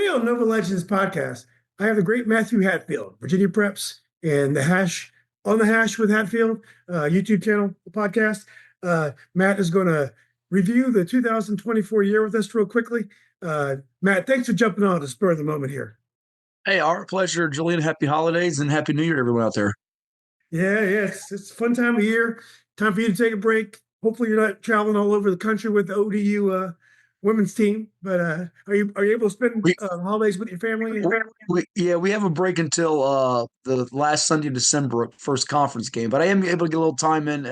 Today on Nova Legends podcast, I have the great Matthew Hatfield, Virginia Preps, and the Hash on the Hash with Hatfield YouTube channel podcast. Matt is going to review the 2024 year with us real quickly. Matt, thanks for jumping on to spur of the moment here. Hey, our pleasure, Julian. Happy holidays and happy New Year, everyone out there. Yeah, it's a fun time of year. Time for you to take a break. Hopefully, you're not traveling all over the country with the ODU women's team. But are you able to spend We, holidays with your family? we have a break until the last Sunday of December, first conference game. But I am able to get a little time in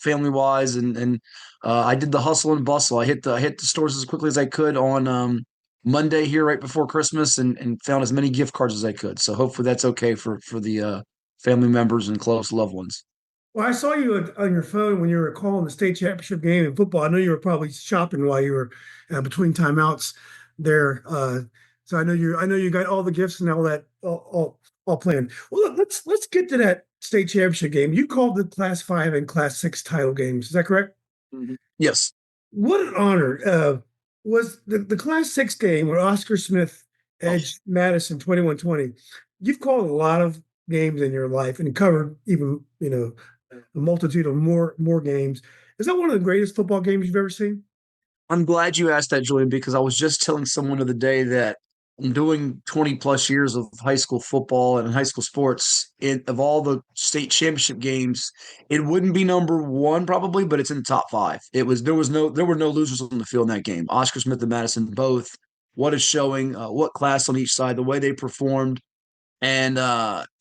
family wise, and I did the hustle and bustle. I hit the stores as quickly as I could on Monday here right before Christmas, and found as many gift cards as I could. So hopefully that's okay for the family members and close loved ones. Well, I saw you on your phone when you were calling the state championship game in football. I know you were probably shopping while you were between timeouts there. So I know you got all the gifts and all that all planned. Well, look, let's get to that state championship game. You called the Class 5 and Class 6 title games. Is that correct? Yes. What an honor. Was the Class 6 game where Oscar Smith edged Madison 21-20. You've called a lot of games in your life and covered even, a multitude of more games. Is that one of the greatest football games you've ever seen? I'm glad you asked that, Julian, because I was just telling someone the other day that I'm doing 20 plus years of high school football and high school sports. Of all the state championship games, it wouldn't be number one probably, but it's in the top five. There were no losers on the field in that game. Oscar Smith and Madison both. What a showing! What class on each side, the way they performed, and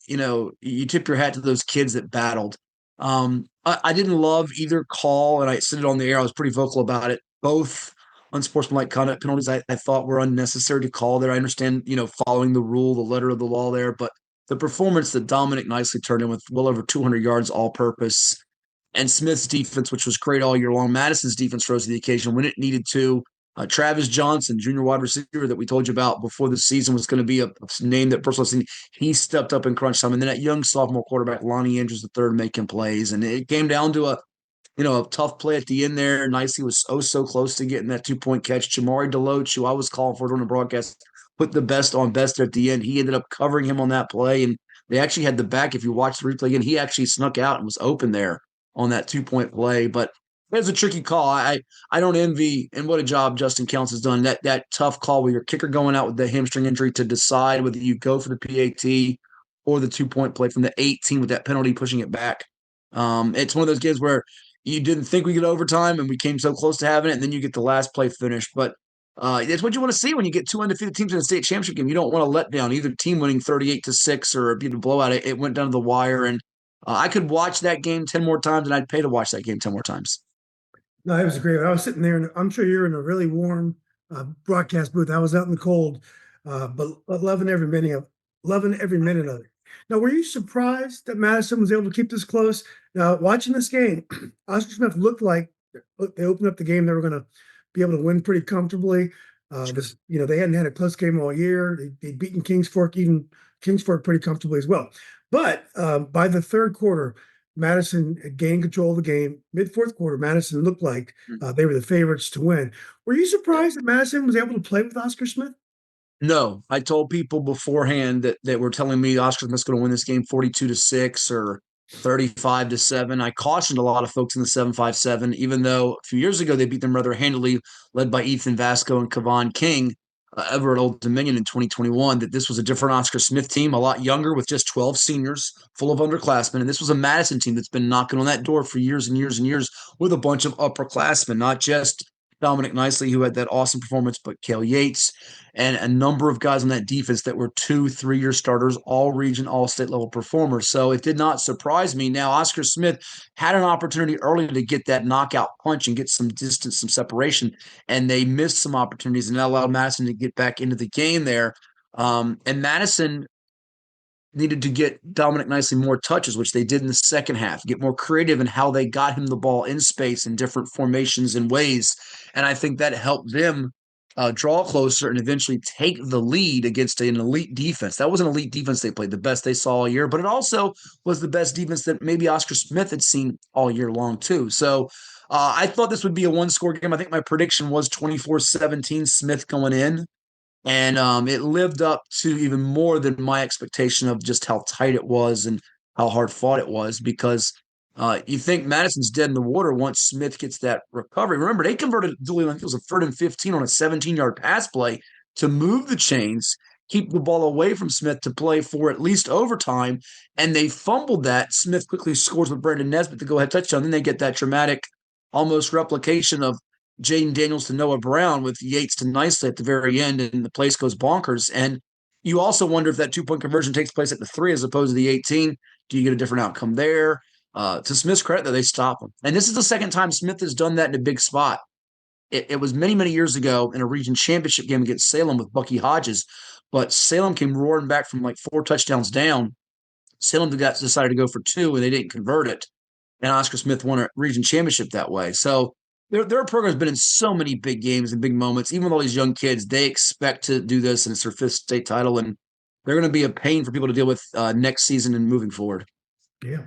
you tip your hat to those kids that battled. I didn't love either call, and I said it on the air. I was pretty vocal about it. Both unsportsmanlike conduct penalties I thought were unnecessary to call there. I understand, following the rule, the letter of the law there, but the performance that Dominic nicely turned in with well over 200 yards all purpose, and Smith's defense, which was great all year long. Madison's defense rose to the occasion when it needed to. Travis Johnson, junior wide receiver that we told you about before the season was going to be a name that personal seen. He stepped up in crunch time. And then that young sophomore quarterback, Lonnie Andrews III, making plays. And it came down to a tough play at the end there. Nicely was so close to getting that 2-point catch. Jamari Deloach, who I was calling for during the broadcast, put the best on best at the end. He ended up covering him on that play. And they actually had the back. If you watch the replay again, he actually snuck out and was open there on that 2-point play. But it was a tricky call. I don't envy, and what a job Justin Counts has done. That tough call with your kicker going out with the hamstring injury to decide whether you go for the PAT or the 2-point play from the 18 with that penalty pushing it back. It's one of those games where you didn't think we get overtime and we came so close to having it, and then you get the last play finished. But it's what you want to see when you get two undefeated teams in a state championship game. You don't want to let down either team winning 38-6 or be the blowout. It went down to the wire, and I could watch that game 10 more times, and I'd pay to watch that game 10 more times. No, it was great. I was sitting there, and I'm sure you're in a really warm broadcast booth. I was out in the cold, but loving every minute of it. Now, were you surprised that Madison was able to keep this close? Now, watching this game, Oscar Smith looked like they opened up the game. They were going to be able to win pretty comfortably. They hadn't had a close game all year. They'd beaten Kingsford pretty comfortably as well. But by the third quarter, Madison gained control of the game. Mid-fourth quarter, Madison looked like they were the favorites to win. Were you surprised that Madison was able to play with Oscar Smith? No, I told people beforehand that were telling me Oscar Smith's going to win this game 42-6 or 35-7. I cautioned a lot of folks in the 7-5-7, even though a few years ago they beat them rather handily, led by Ethan Vasco and Kevon King ever at Old Dominion in 2021, that this was a different Oscar Smith team, a lot younger with just 12 seniors, full of underclassmen. And this was a Madison team that's been knocking on that door for years and years and years with a bunch of upperclassmen, not just Dominic Nicely, who had that awesome performance, but Cale Yates and a number of guys on that defense that were 2-3 year starters, all region, all state level performers. So it did not surprise me. Now, Oscar Smith had an opportunity early to get that knockout punch and get some distance, some separation, and they missed some opportunities, and that allowed Madison to get back into the game there. And Madison needed to get Dominic Nicely more touches, which they did in the second half, get more creative in how they got him the ball in space in different formations and ways. And I think that helped them draw closer and eventually take the lead against an elite defense. That was an elite defense they played, the best they saw all year, but it also was the best defense that maybe Oscar Smith had seen all year long too. So I thought this would be a one-score game. I think my prediction was 24-17 Smith going in. And it lived up to even more than my expectation of just how tight it was and how hard fought it was. Because you think Madison's dead in the water once Smith gets that recovery. Remember, they converted Julian, I think it was a 3rd and 15 on a 17-yard pass play to move the chains, keep the ball away from Smith to play for at least overtime. And they fumbled that. Smith quickly scores with Brandon Nesbitt to go ahead touchdown. Then they get that dramatic almost replication of Jaden Daniels to Noah Brown with Yates to Nicely at the very end, and the place goes bonkers. And you also wonder if that 2-point conversion takes place at the 3 as opposed to the 18. Do you get a different outcome there? To Smith's credit, though, they stop him. And this is the second time Smith has done that in a big spot. It was many, many years ago in a region championship game against Salem with Bucky Hodges, but Salem came roaring back from like 4 touchdowns down. Salem decided to go for 2, and they didn't convert it. And Oscar Smith won a region championship that way. So their program's been in so many big games and big moments. Even with all these young kids, they expect to do this, and it's their 5th state title, and they're going to be a pain for people to deal with next season and moving forward. Yeah.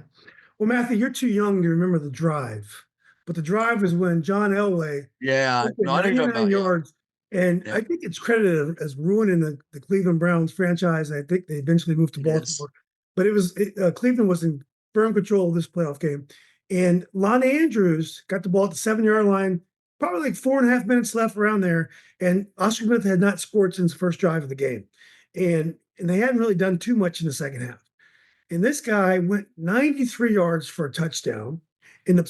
Well, Matthew, you're too young to remember the drive, but the drive is when John Elway Yeah, took it no, I know you're talking 99 about. Yeah, yards, and yeah, I think it's credited as ruining the Cleveland Browns franchise. I think they eventually moved to it is. Baltimore, but Cleveland was in firm control of this playoff game, and Lonnie Andrews got the ball at the 7-yard line, probably like 4.5 minutes left around there, and Oscar Smith had not scored since the first drive of the game, and they hadn't really done too much in the second half. And this guy went 93 yards for a touchdown in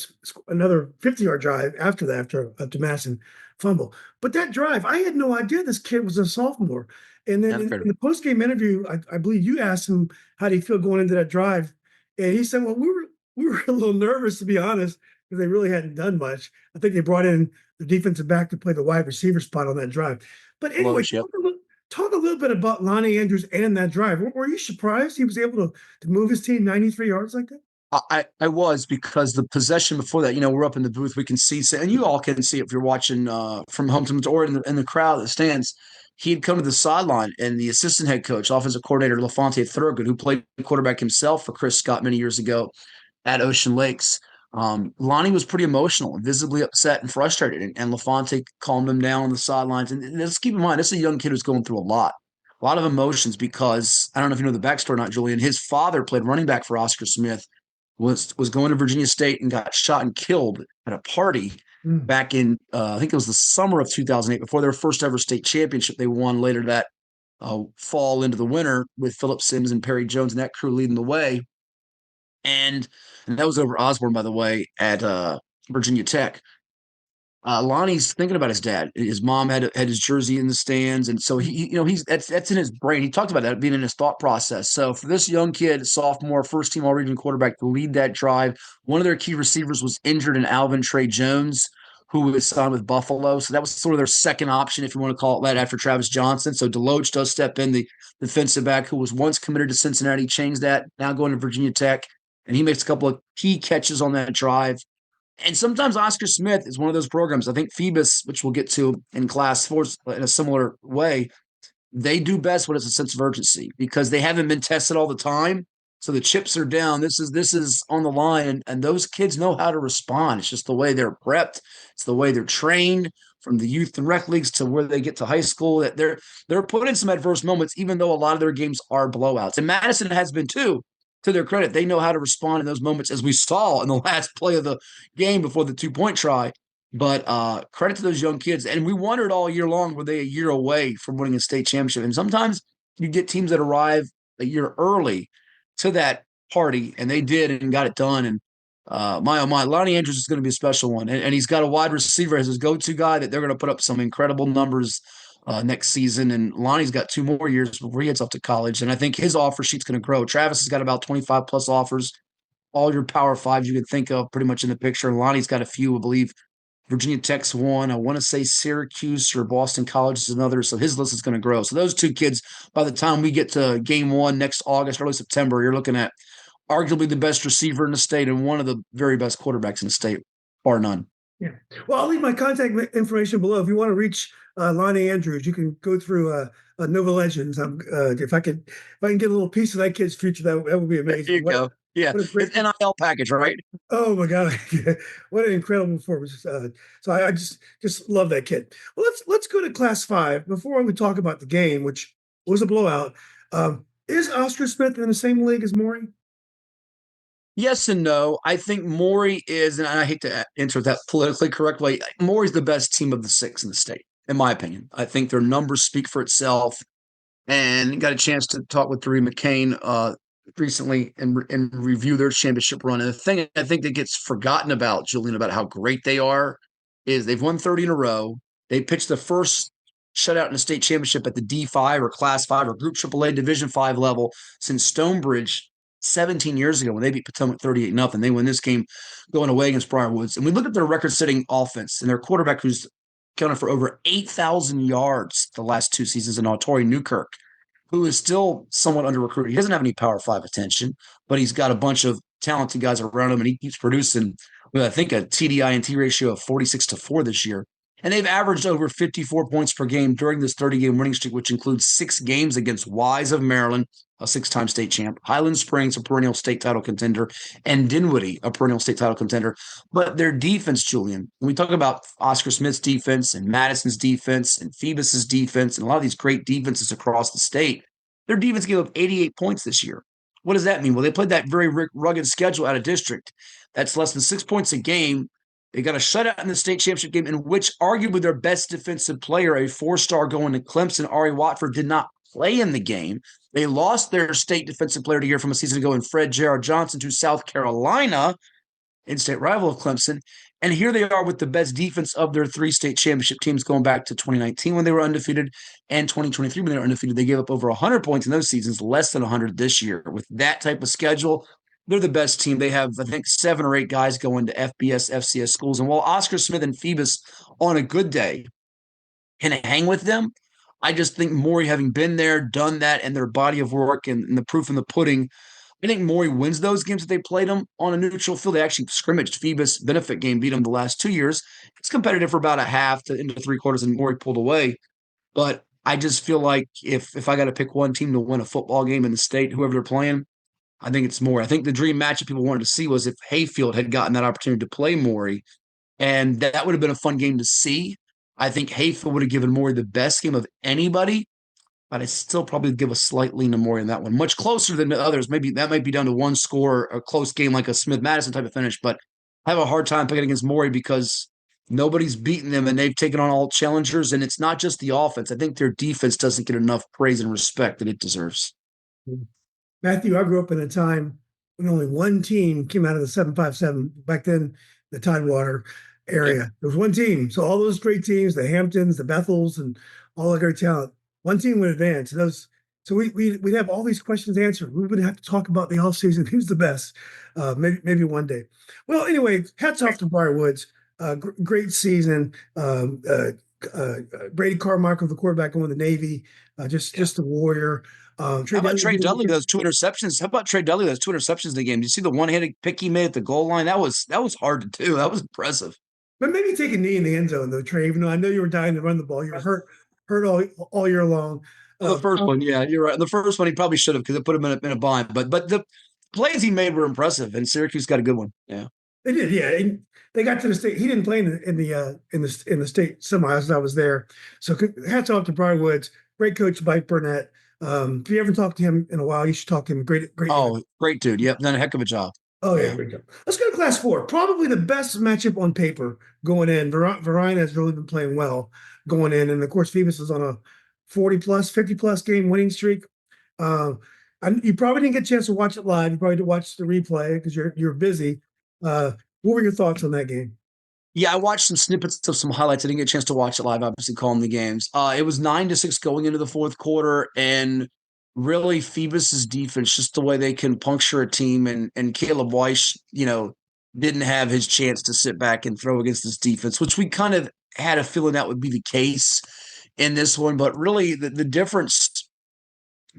another 50-yard drive after that, after Madison fumble. But that drive, I had no idea this kid was a sophomore. And then in the post-game interview, I believe you asked him how do you feel going into that drive. And he said, well, we were a little nervous, to be honest, because they really hadn't done much. I think they brought in the defensive back to play the wide receiver spot on that drive. But anyway, Loach, yep. talk a little bit about Lonnie Andrews and that drive. Were you surprised he was able to move his team 93 yards like that? I was, because the possession before that, we're up in the booth, we can see, and you all can see if you're watching from home or in the crowd that stands. He'd come to the sideline, and the assistant head coach, offensive coordinator LaFonte Thurgood, who played quarterback himself for Chris Scott many years ago at Ocean Lakes. Lonnie was pretty emotional and visibly upset and frustrated, and LaFonte calmed him down on the sidelines. And let's keep in mind, this is a young kid who's going through a lot of emotions, because I don't know if you know the backstory or not, Julian. His father played running back for Oscar Smith, was going to Virginia State and got shot and killed at a party back in I think it was the summer of 2008, before their first ever state championship. They won later that fall into the winter with Philip Sims and Perry Jones and that crew leading the way. And that was over Osborne, by the way, at Virginia Tech. Lonnie's thinking about his dad. His mom had his jersey in the stands, and so he's that's in his brain. He talked about that being in his thought process. So for this young kid, sophomore, first team All Region quarterback, to lead that drive, one of their key receivers was injured in Alvin Trey Jones, who was signed with Buffalo. So that was sort of their second option, if you want to call it that, after Travis Johnson. So Deloach does step in, the defensive back who was once committed to Cincinnati, changed that, now going to Virginia Tech, and he makes a couple of key catches on that drive. And sometimes Oscar Smith is one of those programs. I think Phoebus, which we'll get to in class sports in a similar way, they do best when it's a sense of urgency, because they haven't been tested all the time. So the chips are down. This is on the line, and those kids know how to respond. It's just the way they're prepped. It's the way they're trained, from the youth and rec leagues to where they get to high school. That they're put in some adverse moments, even though a lot of their games are blowouts. And Madison has been too. To their credit, they know how to respond in those moments, as we saw in the last play of the game before the 2-point try. But credit to those young kids. And we wondered all year long, were they a year away from winning a state championship? And sometimes you get teams that arrive a year early to that party, and they did and got it done. And my, oh my, Lonnie Andrews is going to be a special one. And he's got a wide receiver as his go-to guy that they're going to put up some incredible numbers next season. And Lonnie's got 2 more years before he heads off to college. And I think his offer sheet's going to grow. Travis has got about 25 plus offers. All your power fives you can think of pretty much in the picture. Lonnie's got a few, I believe. Virginia Tech's one. I want to say Syracuse or Boston College is another. So his list is going to grow. So those 2 kids, by the time we get to game 1 next August, early September, you're looking at arguably the best receiver in the state and one of the very best quarterbacks in the state, bar none. Yeah. Well, I'll leave my contact information below. If you want to reach Lonnie Andrews, you can go through Nova Legends. If I can get a little piece of that kid's future, that would be There amazing. you go. Yeah, What a great it's NIL package, right? Oh my God. What an incredible performance. So I just love that kid. Well, let's go to class five before we talk about the game, which was a blowout. Is Oscar Smith in the same league as Maury? Yes and no. I think Maury is, and I hate to answer that politically correct way. Maury's the best team of the six in the state, in my opinion. I think their numbers speak for itself. And got a chance to talk with Drew McCain recently and review their championship run. And the thing I think that gets forgotten about, Julian, about how great they are is they've won 30 in a row. They pitched the first shutout in the state championship at the D5 or Class 5 or Group AAA Division 5 level since Stonebridge 17 years ago when they beat Potomac 38-0. They win this game going away against Briar Woods. And we look at their record-setting offense and their quarterback who's counted for over 8,000 yards the last two seasons in Autori Newkirk, who is still somewhat under recruited. He doesn't have any Power Five attention, but he's got a bunch of talented guys around him, and he keeps producing with, I think, a TDI and T ratio of 46-4 this year. And they've averaged over 54 points per game during this 30-game winning streak, which includes 6 games against Wise of Maryland, a 6-time state champ, Highland Springs, a perennial state title contender, and Dinwiddie, a perennial state title contender. But their defense, Julian, when we talk about Oscar Smith's defense and Madison's defense and Phoebus's defense and a lot of these great defenses across the state, their defense gave up 88 points this year. What does that mean? Well, they played that very rugged schedule out of district. That's less than 6 points a game. They got a shutout in the state championship game in which arguably their best defensive player, a 4-star going to Clemson, Ari Watford, did not play in the game. They lost their state defensive player of the year from a season ago in Fred Gerard Johnson to South Carolina, in-state rival of Clemson. And here they are with the best defense of their 3 state championship teams going back to 2019 when they were undefeated and 2023 when they were undefeated. They gave up over 100 points in those seasons, less than 100 this year. With that type of schedule, they're the best team. They have, I think, 7 or 8 guys going to FBS, FCS schools. And while Oscar Smith and Phoebus on a good day can hang with them, I just think Maury, having been there, done that, and their body of work and the proof in the pudding, I think Maury wins those games that they played them on a neutral field. They actually scrimmaged Phoebus benefit game, beat them the last 2 years. It's competitive for about a half to into 3/4, and Maury pulled away. But I just feel like if I got to pick one team to win a football game in the state, whoever they're playing, I think it's Maury. I think the dream matchup people wanted to see was if Hayfield had gotten that opportunity to play Maury, and that would have been a fun game to see. I think Hayfield would have given Maury the best game of anybody, but I still probably give a slight lean to Maury in that one. Much closer than the others. Maybe that might be down to one score, a close game like a Smith-Madison type of finish, but I have a hard time picking against Maury because nobody's beaten them and they've taken on all challengers, and it's not just the offense. I think their defense doesn't get enough praise and respect that it deserves. Matthew, I grew up in a time when only one team came out of the 757. Back then, the Tidewater area. There was one team. So all those great teams, the Hamptons, the Bethels, and all the great talent, one team would advance. And so we'd have all these questions answered. We would have to talk about the offseason. Who's the best? Maybe one day. Well, anyway, hats off to Briar Woods. Great season. Brady Carmichael, the quarterback, going to the Navy. Just a warrior. How about Trey Dudley? Those 2 interceptions. How about Trey Dudley? Those 2 interceptions in the game. Did you see the one-handed pick he made at the goal line? That was hard to do. That was impressive. But maybe take a knee in the end zone though, Trey. Even though I know you were dying to run the ball, you were hurt all year long. The first one, yeah, you're right. The first one he probably should have because it put him in a bind. But the plays he made were impressive, and Syracuse got a good one. Yeah, they did. Yeah, and they got to the state. He didn't play in the state semis. I was there. So hats off to Briar Woods. Great coach, Mike Burnett. If you haven't talked to him in a while, you should talk to him. Great. Oh, great dude. Yep, done a heck of a job. Oh yeah, great job. Let's go to class 4. Probably the best matchup on paper going in. Varina has really been playing well going in, and of course Phoebus is on a 40+, 50+ game winning streak. You probably didn't get a chance to watch it live. You probably did watch the replay because you're busy. What were your thoughts on that game? Yeah, I watched some snippets of some highlights. I didn't get a chance to watch it live, obviously calling the games. It was 9-6 going into the fourth quarter, and really Phoebus's defense, just the way they can puncture a team, and Caleb Weiss, didn't have his chance to sit back and throw against this defense, which we kind of had a feeling that would be the case in this one. But really the difference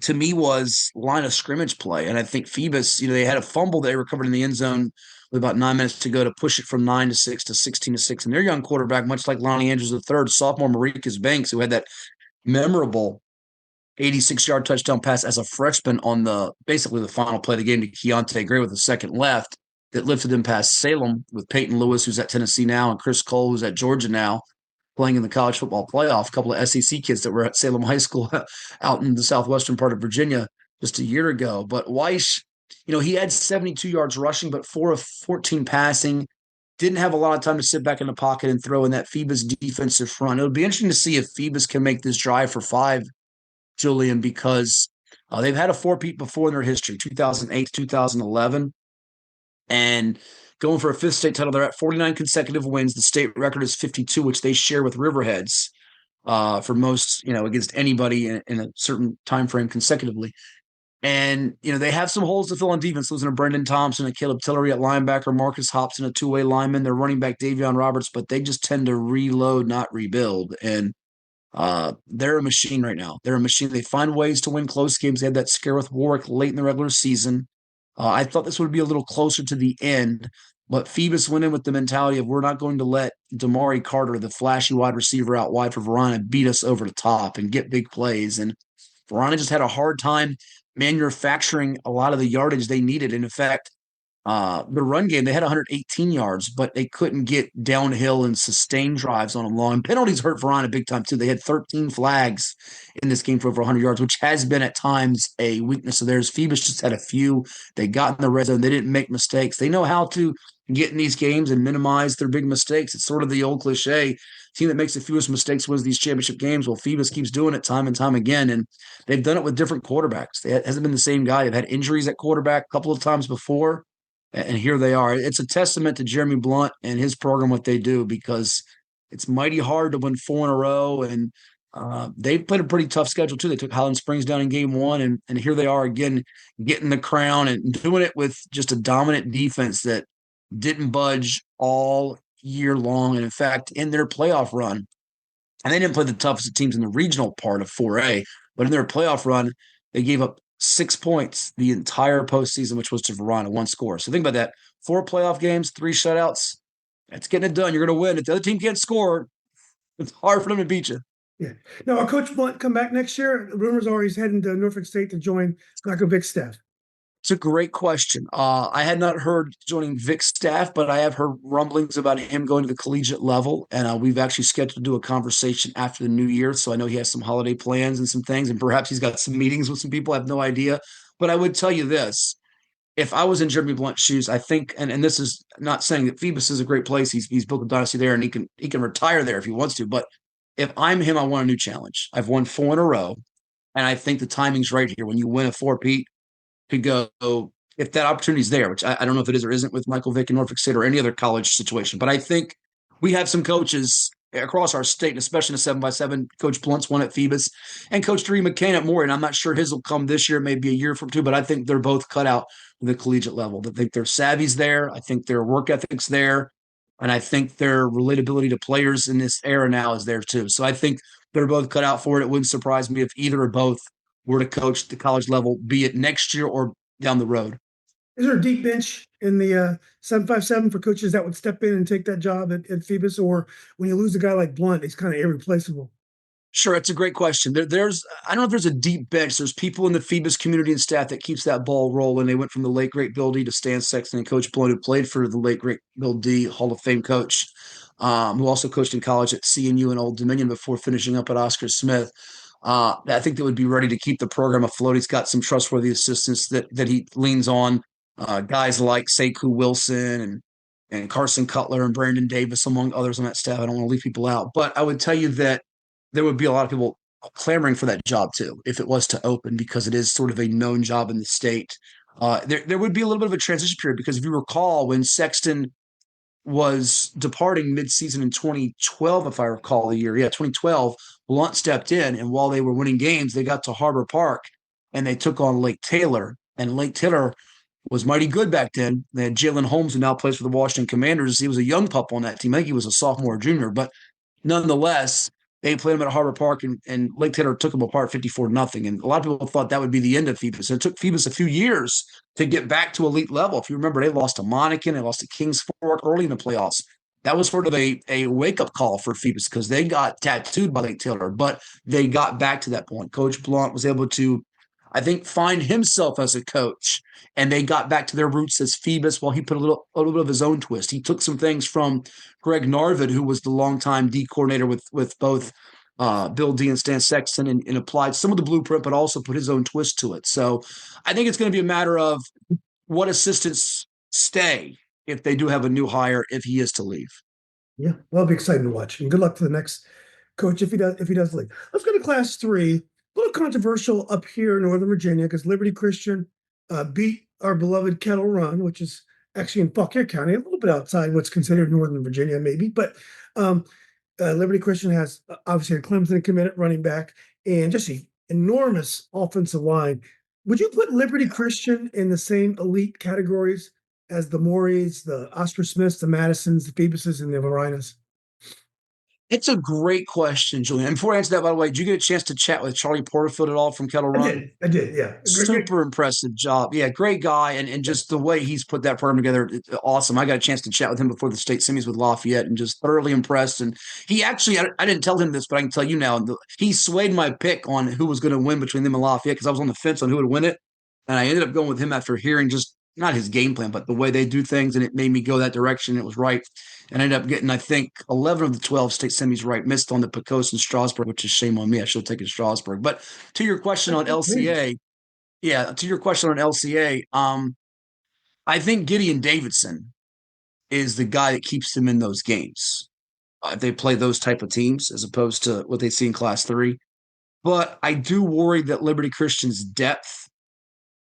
to me was line of scrimmage play. And I think Phoebus, they had a fumble they recovered in the end zone with about 9 minutes to go to push it from 9-6 to 16-6. And their young quarterback, much like Lonnie Andrews III, sophomore Maricus Banks, who had that memorable 86-yard touchdown pass as a freshman on basically the final play of the game to Keontae Gray with a second left that lifted them past Salem with Peyton Lewis, who's at Tennessee now, and Chris Cole, who's at Georgia now, playing in the college football playoff. A couple of SEC kids that were at Salem High School out in the southwestern part of Virginia just a year ago. But Weiss, he had 72 yards rushing, but 4 of 14 passing. Didn't have a lot of time to sit back in the pocket and throw in that Phoebus defensive front. It'll be interesting to see if Phoebus can make this drive for 5, Julian, because they've had a four-peat before in their history, 2008 to 2011. And going for a 5th state title, they're at 49 consecutive wins. The state record is 52, which they share with Riverheads for most, against anybody in a certain time frame consecutively. And, they have some holes to fill on defense, losing to Brendan Thompson and Caleb Tillery at linebacker, Marcus Hobson, a two-way lineman, their running back Davion Roberts, but they just tend to reload, not rebuild. And they're a machine right now. They're a machine. They find ways to win close games. They had that scare with Warwick late in the regular season. I thought this would be a little closer to the end, but Phoebus went in with the mentality of we're not going to let Damari Carter, the flashy wide receiver out wide for Varina, beat us over the top and get big plays. And Varina just had a hard time manufacturing a lot of the yardage they needed. And in fact, the run game, they had 118 yards, but they couldn't get downhill and sustain drives on them long. Penalties hurt Varina big time, too. They had 13 flags in this game for over 100 yards, which has been at times a weakness of theirs. Phoebus just had a few. They got in the red zone. They didn't make mistakes. They know how to get in these games and minimize their big mistakes. It's sort of the old cliche. Team that makes the fewest mistakes wins these championship games. Well, Phoebus keeps doing it time and time again, and they've done it with different quarterbacks. It hasn't been the same guy. They've had injuries at quarterback a couple of times before. And here they are. It's a testament to Jeremy Blunt and his program, what they do, because it's mighty hard to win 4 in a row. And they've played a pretty tough schedule, too. They took Highland Springs down in game 1, and here they are again, getting the crown and doing it with just a dominant defense that didn't budge all year long. And in fact, in their playoff run, and they didn't play the toughest teams in the regional part of 4A, but in their playoff run, they gave up 6 points the entire postseason, which was to Varina, 1 score. So think about that. 4 playoff games, 3 shutouts. That's getting it done. You're going to win. If the other team can't score, it's hard for them to beat you. Yeah. Now, will Coach Blunt come back next year? Rumors are he's heading to Norfolk State to join Michael Vick's staff. It's a great question. I had not heard joining Vic's staff, but I have heard rumblings about him going to the collegiate level. And we've actually scheduled to do a conversation after the new year. So I know he has some holiday plans and some things, and perhaps he's got some meetings with some people. I have no idea. But I would tell you this. If I was in Jeremy Blunt's shoes, I think, and this is not saying that Phoebus is a great place. He's built a dynasty there, and he can retire there if he wants to. But if I'm him, I want a new challenge. I've won 4 in a row, and I think the timing's right here. When you win a 4-peat, to go if that opportunity is there, which I don't know if it is or isn't with Michael Vick in Norfolk State or any other college situation. But I think we have some coaches across our state, especially in a 7x7. Coach Blunt's one at Phoebus, and Coach Drew McCain at Maury. And I'm not sure his will come this year, maybe a year from 2, but I think they're both cut out for the collegiate level. I think their savvy's there. I think their work ethic's there. And I think their relatability to players in this era now is there too. So I think they're both cut out for it. It wouldn't surprise me if either or both were to coach the college level, be it next year or down the road. Is there a deep bench in the 757 for coaches that would step in and take that job at Phoebus? Or when you lose a guy like Blunt, he's kind of irreplaceable? Sure, it's a great question. I don't know if there's a deep bench. There's people in the Phoebus community and staff that keeps that ball rolling. They went from the late, great Bill D to Stan Sexton and Coach Blunt, who played for the late, great Bill D, Hall of Fame coach, who also coached in college at CNU and Old Dominion before finishing up at Oscar Smith. I think that would be ready to keep the program afloat. He's got some trustworthy assistants that he leans on, guys like Sekou Wilson and Carson Cutler and Brandon Davis, among others on that staff. I don't want to leave people out, but I would tell you that there would be a lot of people clamoring for that job too, if it was to open, because it is sort of a known job in the state. There would be a little bit of a transition period, because if you recall, when Sexton was departing midseason in 2012, if I recall the year. Yeah, 2012, Blunt stepped in, and while they were winning games, they got to Harbor Park, and they took on Lake Taylor. And Lake Taylor was mighty good back then. They had Jalen Holmes, who now plays for the Washington Commanders. He was a young pup on that team. I think he was a sophomore or junior, but nonetheless, They played them at Harbor Park, and Lake Taylor took them apart 54-0. And a lot of people thought that would be the end of Phoebus. It took Phoebus a few years to get back to elite level. If you remember, they lost to Monacan, they lost to Kings Fork early in the playoffs. That was sort of a wake-up call for Phoebus because they got tattooed by Lake Taylor, but they got back to that point. Coach Blunt was able to, I think, find himself as a coach, and they got back to their roots as Phoebus while he put a little bit of his own twist. He took some things from Greg Narvid, who was the longtime D coordinator with both Bill D and Stan Sexton, and applied some of the blueprint, but also put his own twist to it. So I think it's going to be a matter of what assistants stay if they do have a new hire, if he is to leave. Yeah, well, it'll be exciting to watch. And good luck to the next coach if he does leave. Let's go to Class 3. A little controversial up here in Northern Virginia because Liberty Christian beat our beloved Kettle Run, which is actually in Fauquier County, a little bit outside what's considered Northern Virginia, maybe. But Liberty Christian has obviously a Clemson committed running back and just an enormous offensive line. Would you put Liberty Christian in the same elite categories as the Maurys, the Oscar Smiths, the Madisons, the Phoebuses, and the Varinas? It's a great question, Julian. And before I answer that, by the way, did you get a chance to chat with Charlie Porterfield at all from Kettle Run? I did, yeah. Super impressive job. Yeah, great guy. And just the way he's put that program together, it's awesome. I got a chance to chat with him before the state semis with Lafayette and just thoroughly impressed. And he actually, I didn't tell him this, but I can tell you now, he swayed my pick on who was going to win between them and Lafayette because I was on the fence on who would win it. And I ended up going with him after hearing just not his game plan, but the way they do things. And it made me go that direction. It was right. And I ended up getting, I think, 11 of the 12 state semis right. Missed on the Pecos and Strasburg, which is shame on me. I should have taken Strasburg. But to your question on LCA, I think Gideon Davidson is the guy that keeps them in those games. If they play those type of teams as opposed to what they see in Class 3. But I do worry that Liberty Christian's depth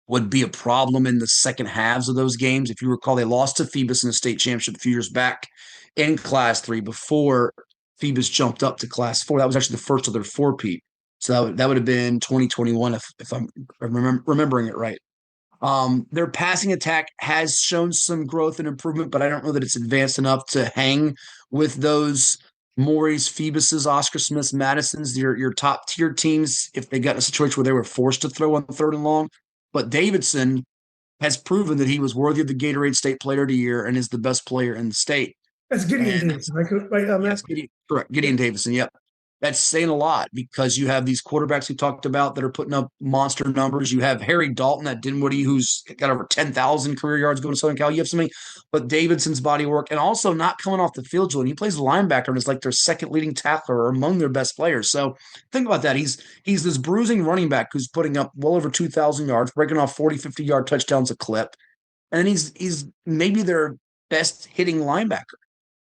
would be a problem in the second halves of those games. If you recall, they lost to Phoebus in the state championship a few years back in Class 3 before Phoebus jumped up to Class 4. That was actually the first of their four-peat. So that would have been 2021 if I'm remembering it right. Their passing attack has shown some growth and improvement, but I don't know that it's advanced enough to hang with those Maury's, Phoebus's, Oscar Smith's, Madison's, your top tier teams if they got in a situation where they were forced to throw on third and long. But Davidson has proven that he was worthy of the Gatorade State Player of the Year and is the best player in the state. That's Gideon Davidson, right? Yes, correct. Gideon Davidson, yep. That's saying a lot because you have these quarterbacks we talked about that are putting up monster numbers. You have Harry Dalton at Dinwiddie, who's got over 10,000 career yards going to Southern Cal. You have something, but Davidson's body work and also not coming off the field, Julian. He plays linebacker and is like their second leading tackler or among their best players. So think about that. He's this bruising running back who's putting up well over 2,000 yards, breaking off 40, 50-yard touchdowns a clip. And he's maybe their best hitting linebacker.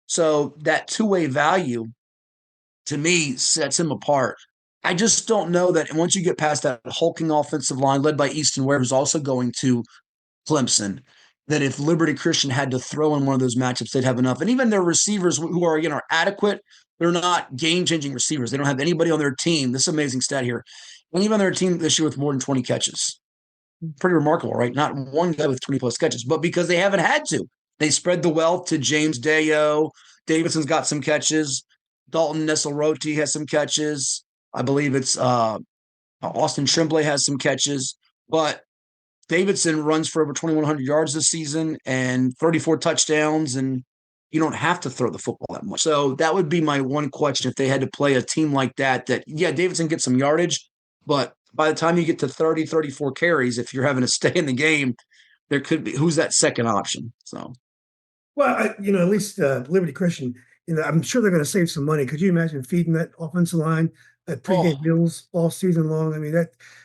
So that two-way value to me sets him apart. I just don't know that once you get past that hulking offensive line led by Easton Ware, who's also going to Clemson, that if Liberty Christian had to throw in one of those matchups, they'd have enough. And even their receivers who are, are adequate, they're not game-changing receivers. They don't have anybody on their team. This is an amazing stat here. And even on their team this year with more than 20 catches. Pretty remarkable, right? Not one guy with 20-plus catches, but because they haven't had to. They spread the wealth to James Dayo. Davidson's got some catches. Dalton Nesselroti has some catches. I believe it's Austin Tremblay has some catches. But Davidson runs for over 2,100 yards this season and 34 touchdowns, and you don't have to throw the football that much. So that would be my one question if they had to play a team like that, Davidson gets some yardage, but by the time you get to 30, 34 carries, if you're having to stay in the game, there could be – who's that second option? So, well, at least Liberty Christian – I'm sure they're going to save some money. Could you imagine feeding that offensive line at pregame meals all season long? I mean,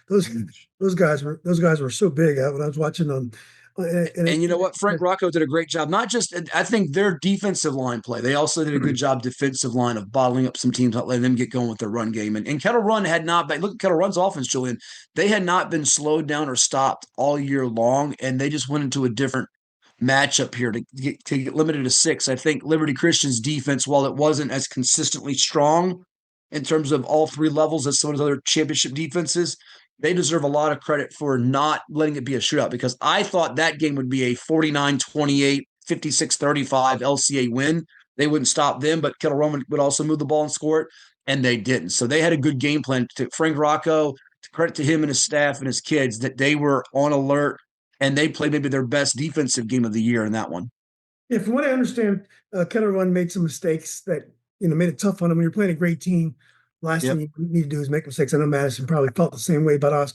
those guys were so big when I was watching them. And you know what? Frank Rocco did a great job. Not just, I think their defensive line play. They also did a good job defensive line of bottling up some teams, not letting them get going with their run game. And Kettle Run had not been, look at Kettle Run's offense, Julian. They had not been slowed down or stopped all year long, and they just went into a different matchup here to get limited to 6. I think Liberty Christian's defense, while it wasn't as consistently strong in terms of all three levels as some of those other championship defenses, they deserve a lot of credit for not letting it be a shootout because I thought that game would be a 49-28, 56-35 LCA win. They wouldn't stop them, but Kettle Run would also move the ball and score it. and they didn't. So they had a good game plan. To Frank Rocco, to credit to him and his staff and his kids, that they were on alert and they played maybe their best defensive game of the year in that one. Yeah, from what I understand, Kettle Run made some mistakes that made it tough on them. When you're playing a great team, last thing Yep. you need to do is make mistakes. I know Madison probably felt the same way about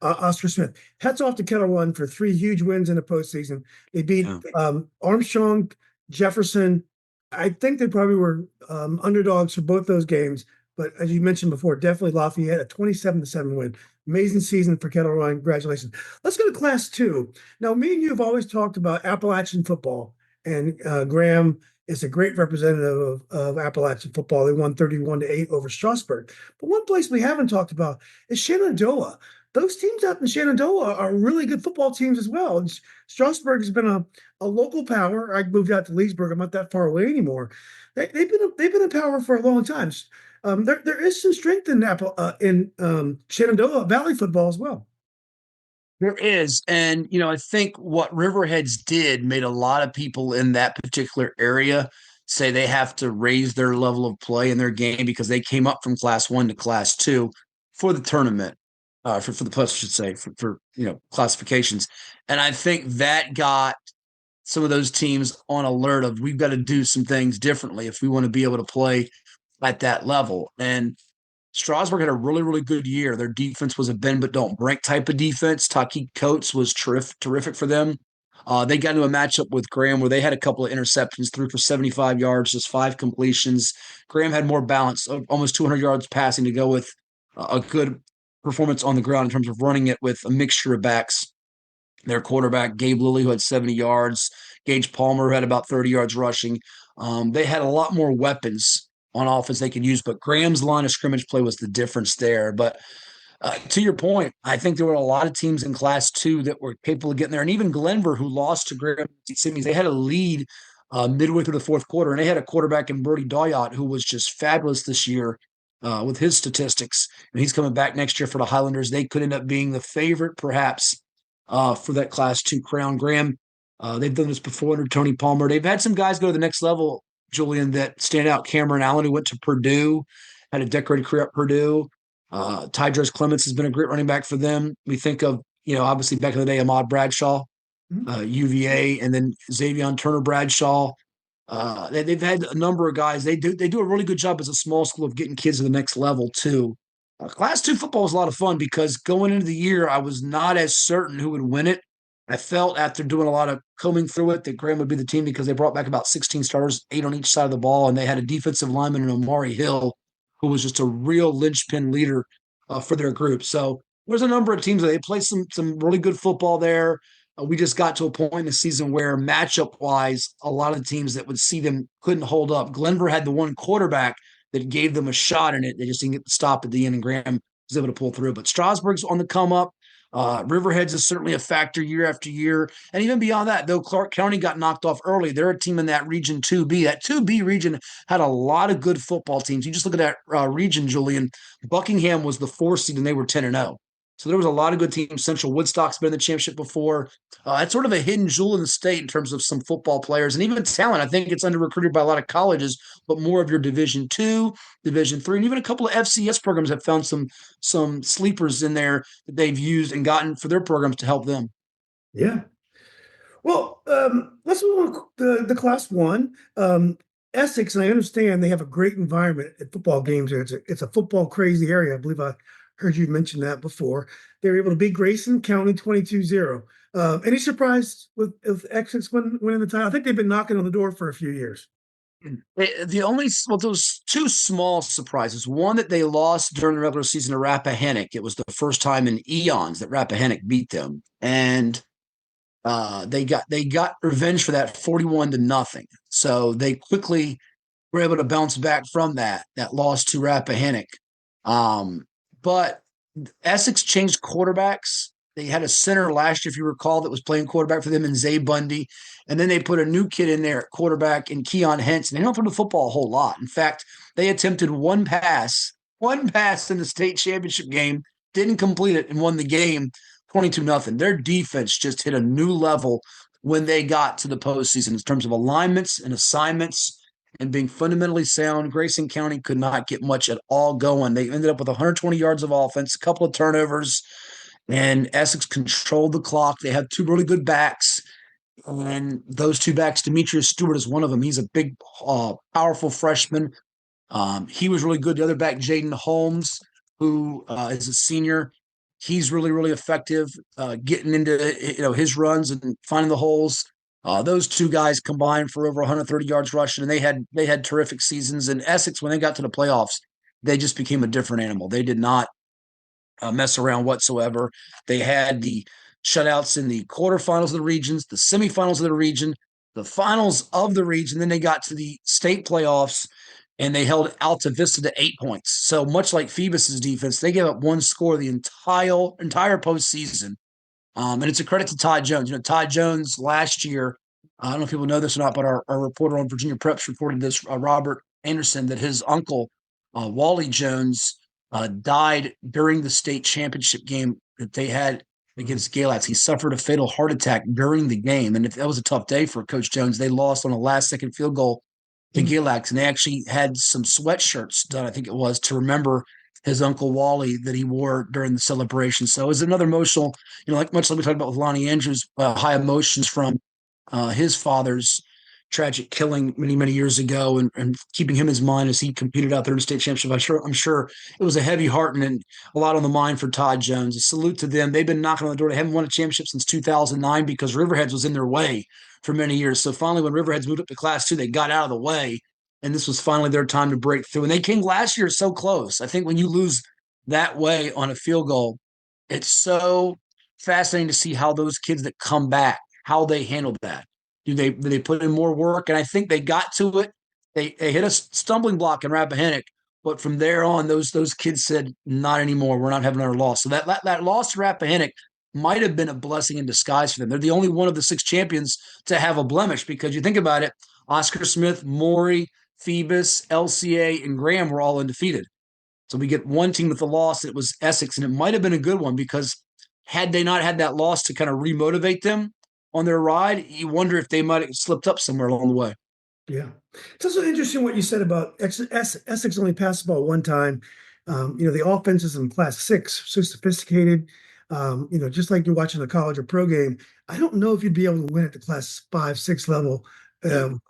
Oscar Smith. Hats off to Kettle Run for 3 huge wins in the postseason. They beat Yeah. Armstrong, Jefferson. I think they probably were underdogs for both those games. But as you mentioned before, definitely Lafayette, a 27-7 win. Amazing season for Kettle Run. Congratulations. Let's go to Class 2. Now, me and you have always talked about Appalachian football, and Graham is a great representative of Appalachian football. They won 31-8 over Strasburg. But one place we haven't talked about is Shenandoah. Those teams out in Shenandoah are really good football teams as well. And Strasburg has been a local power. I moved out to Leesburg. I'm not that far away anymore. They've been a power for a long time. There is some strength in Shenandoah Valley football as well. There is. And, I think what Riverheads did made a lot of people in that particular area say they have to raise their level of play in their game because they came up from Class 1 to Class 2 for the tournament, for the plus, I should say, for classifications. And I think that got some of those teams on alert of we've got to do some things differently if we want to be able to play at that level. And Strasburg had a really, really good year. Their defense was a bend but don't break type of defense. Taki Coates was terrific for them. They got into a matchup with Graham where they had a couple of interceptions, threw for 75 yards, just 5 completions. Graham had more balance, almost 200 yards passing to go with a good performance on the ground in terms of running it with a mixture of backs. Their quarterback, Gabe Lilly, who had 70 yards. Gage Palmer, who had about 30 yards rushing. They had a lot more weapons on offense they could use, but Graham's line of scrimmage play was the difference there. But to your point, I think there were a lot of teams in Class 2 that were capable of getting there. And even Glenver, who lost to Graham Simmons, they had a lead midway through the fourth quarter, and they had a quarterback in Bertie Doyot who was just fabulous this year with his statistics. And he's coming back next year for the Highlanders. They could end up being the favorite, perhaps, for that Class 2 crown. Graham, they've done this before under Tony Palmer. They've had some guys go to the next level, Julian, that stand out. Cameron Allen, who went to Purdue, had a decorated career at Purdue. Tydros Clements has been a great running back for them. We think of, obviously back in the day, Ahmad Bradshaw, UVA, and then Xavier Turner Bradshaw. They've had a number of guys. They do a really good job as a small school of getting kids to the next level too. Class 2 football was a lot of fun because going into the year, I was not as certain who would win it. I felt after doing a lot of combing through it that Graham would be the team because they brought back about 16 starters, 8 on each side of the ball, and they had a defensive lineman in Maury Hill, who was just a real linchpin leader for their group. So there's a number of teams that they played some really good football there. We just got to a point in the season where matchup wise, a lot of the teams that would see them couldn't hold up. Glenver had the one quarterback that gave them a shot in it. They just didn't get the stop at the end, and Graham was able to pull through. But Strasburg's on the come up. Riverheads is certainly a factor year after year. And even beyond that, though Clark County got knocked off early, they're a team in that region 2B. That 2B region had a lot of good football teams. You just look at that region, Julian. Buckingham was the 4th seed, and they were 10-0. So there was a lot of good teams. Central Woodstock's been in the championship before. It's sort of a hidden jewel in the state in terms of some football players and even talent. I think it's under recruited by a lot of colleges, but more of your Division II, Division III, and even a couple of FCS programs have found some sleepers in there that they've used and gotten for their programs to help them. Yeah. Well, let's move on to the Class 1. Essex, and I understand they have a great environment at football games. It's a football crazy area. I believe I heard you mention that before. They were able to beat Grayson County 22-0. Any surprise with Essex winning the title? I think they've been knocking on the door for a few years. Those 2 small surprises. One that they lost during the regular season to Rappahannock. It was the first time in eons that Rappahannock beat them, and they got revenge for that 41-0. So they quickly were able to bounce back from that loss to Rappahannock. But Essex changed quarterbacks. They had a center last year, if you recall, that was playing quarterback for them in Zay Bundy. And then they put a new kid in there at quarterback in Keon Henson. They don't throw the football a whole lot. In fact, they attempted one pass in the state championship game, didn't complete it, and won the game 22-0. Their defense just hit a new level when they got to the postseason in terms of alignments and assignments and being fundamentally sound, Grayson County could not get much at all going. They ended up with 120 yards of offense, a couple of turnovers, and Essex controlled the clock. They had two really good backs, and those two backs, Demetrius Stewart is one of them. He's a big, powerful freshman. He was really good. The other back, Jaden Holmes, who is a senior, he's really, really effective getting into his runs and finding the holes. Those two guys combined for over 130 yards rushing, and they had terrific seasons. And Essex, when they got to the playoffs, they just became a different animal. They did not mess around whatsoever. They had the shutouts in the quarterfinals of the regions, the semifinals of the region, the finals of the region. Then they got to the state playoffs and they held Alta Vista to 8 points. So much like Phoebus's defense, they gave up one score the entire postseason. And it's a credit to Todd Jones. Todd Jones last year, I don't know if people know this or not, but our reporter on Virginia Preps reported this, Robert Anderson, that his uncle, Wally Jones, died during the state championship game that they had against Galax. He suffered a fatal heart attack during the game. And that was a tough day for Coach Jones. They lost on a last-second field goal to Galax, and they actually had some sweatshirts done, I think it was, to remember his uncle Wally that he wore during the celebration. So it was another emotional, much like we talked about with Lonnie Andrews, high emotions from his father's tragic killing many, many years ago, and keeping him in his mind as he competed out there in the state championship. I'm sure it was a heavy heart and a lot on the mind for Todd Jones. A salute to them. They've been knocking on the door. They haven't won a championship since 2009 because Riverheads was in their way for many years. So finally, when Riverheads moved up to Class 2, they got out of the way, and this was finally their time to break through. And they came last year so close. I think when you lose that way on a field goal, it's so fascinating to see how those kids that come back, how they handle that. Do they put in more work? And I think they got to it. They hit a stumbling block in Rappahannock, but from there on, those kids said, "Not anymore. We're not having another loss." So that loss to Rappahannock might have been a blessing in disguise for them. They're the only one of the 6 champions to have a blemish, because you think about it, Oscar Smith, Maury, Phoebus, LCA, and Graham were all undefeated. So we get one team with the loss. It was Essex, and it might have been a good one, because had they not had that loss to kind of remotivate them on their ride, you wonder if they might have slipped up somewhere along the way. Yeah. It's also interesting what you said about Essex only passed the ball one time. The offenses in Class 6 so sophisticated. Just like you're watching a college or pro game, I don't know if you'd be able to win at the Class 5, 6 level,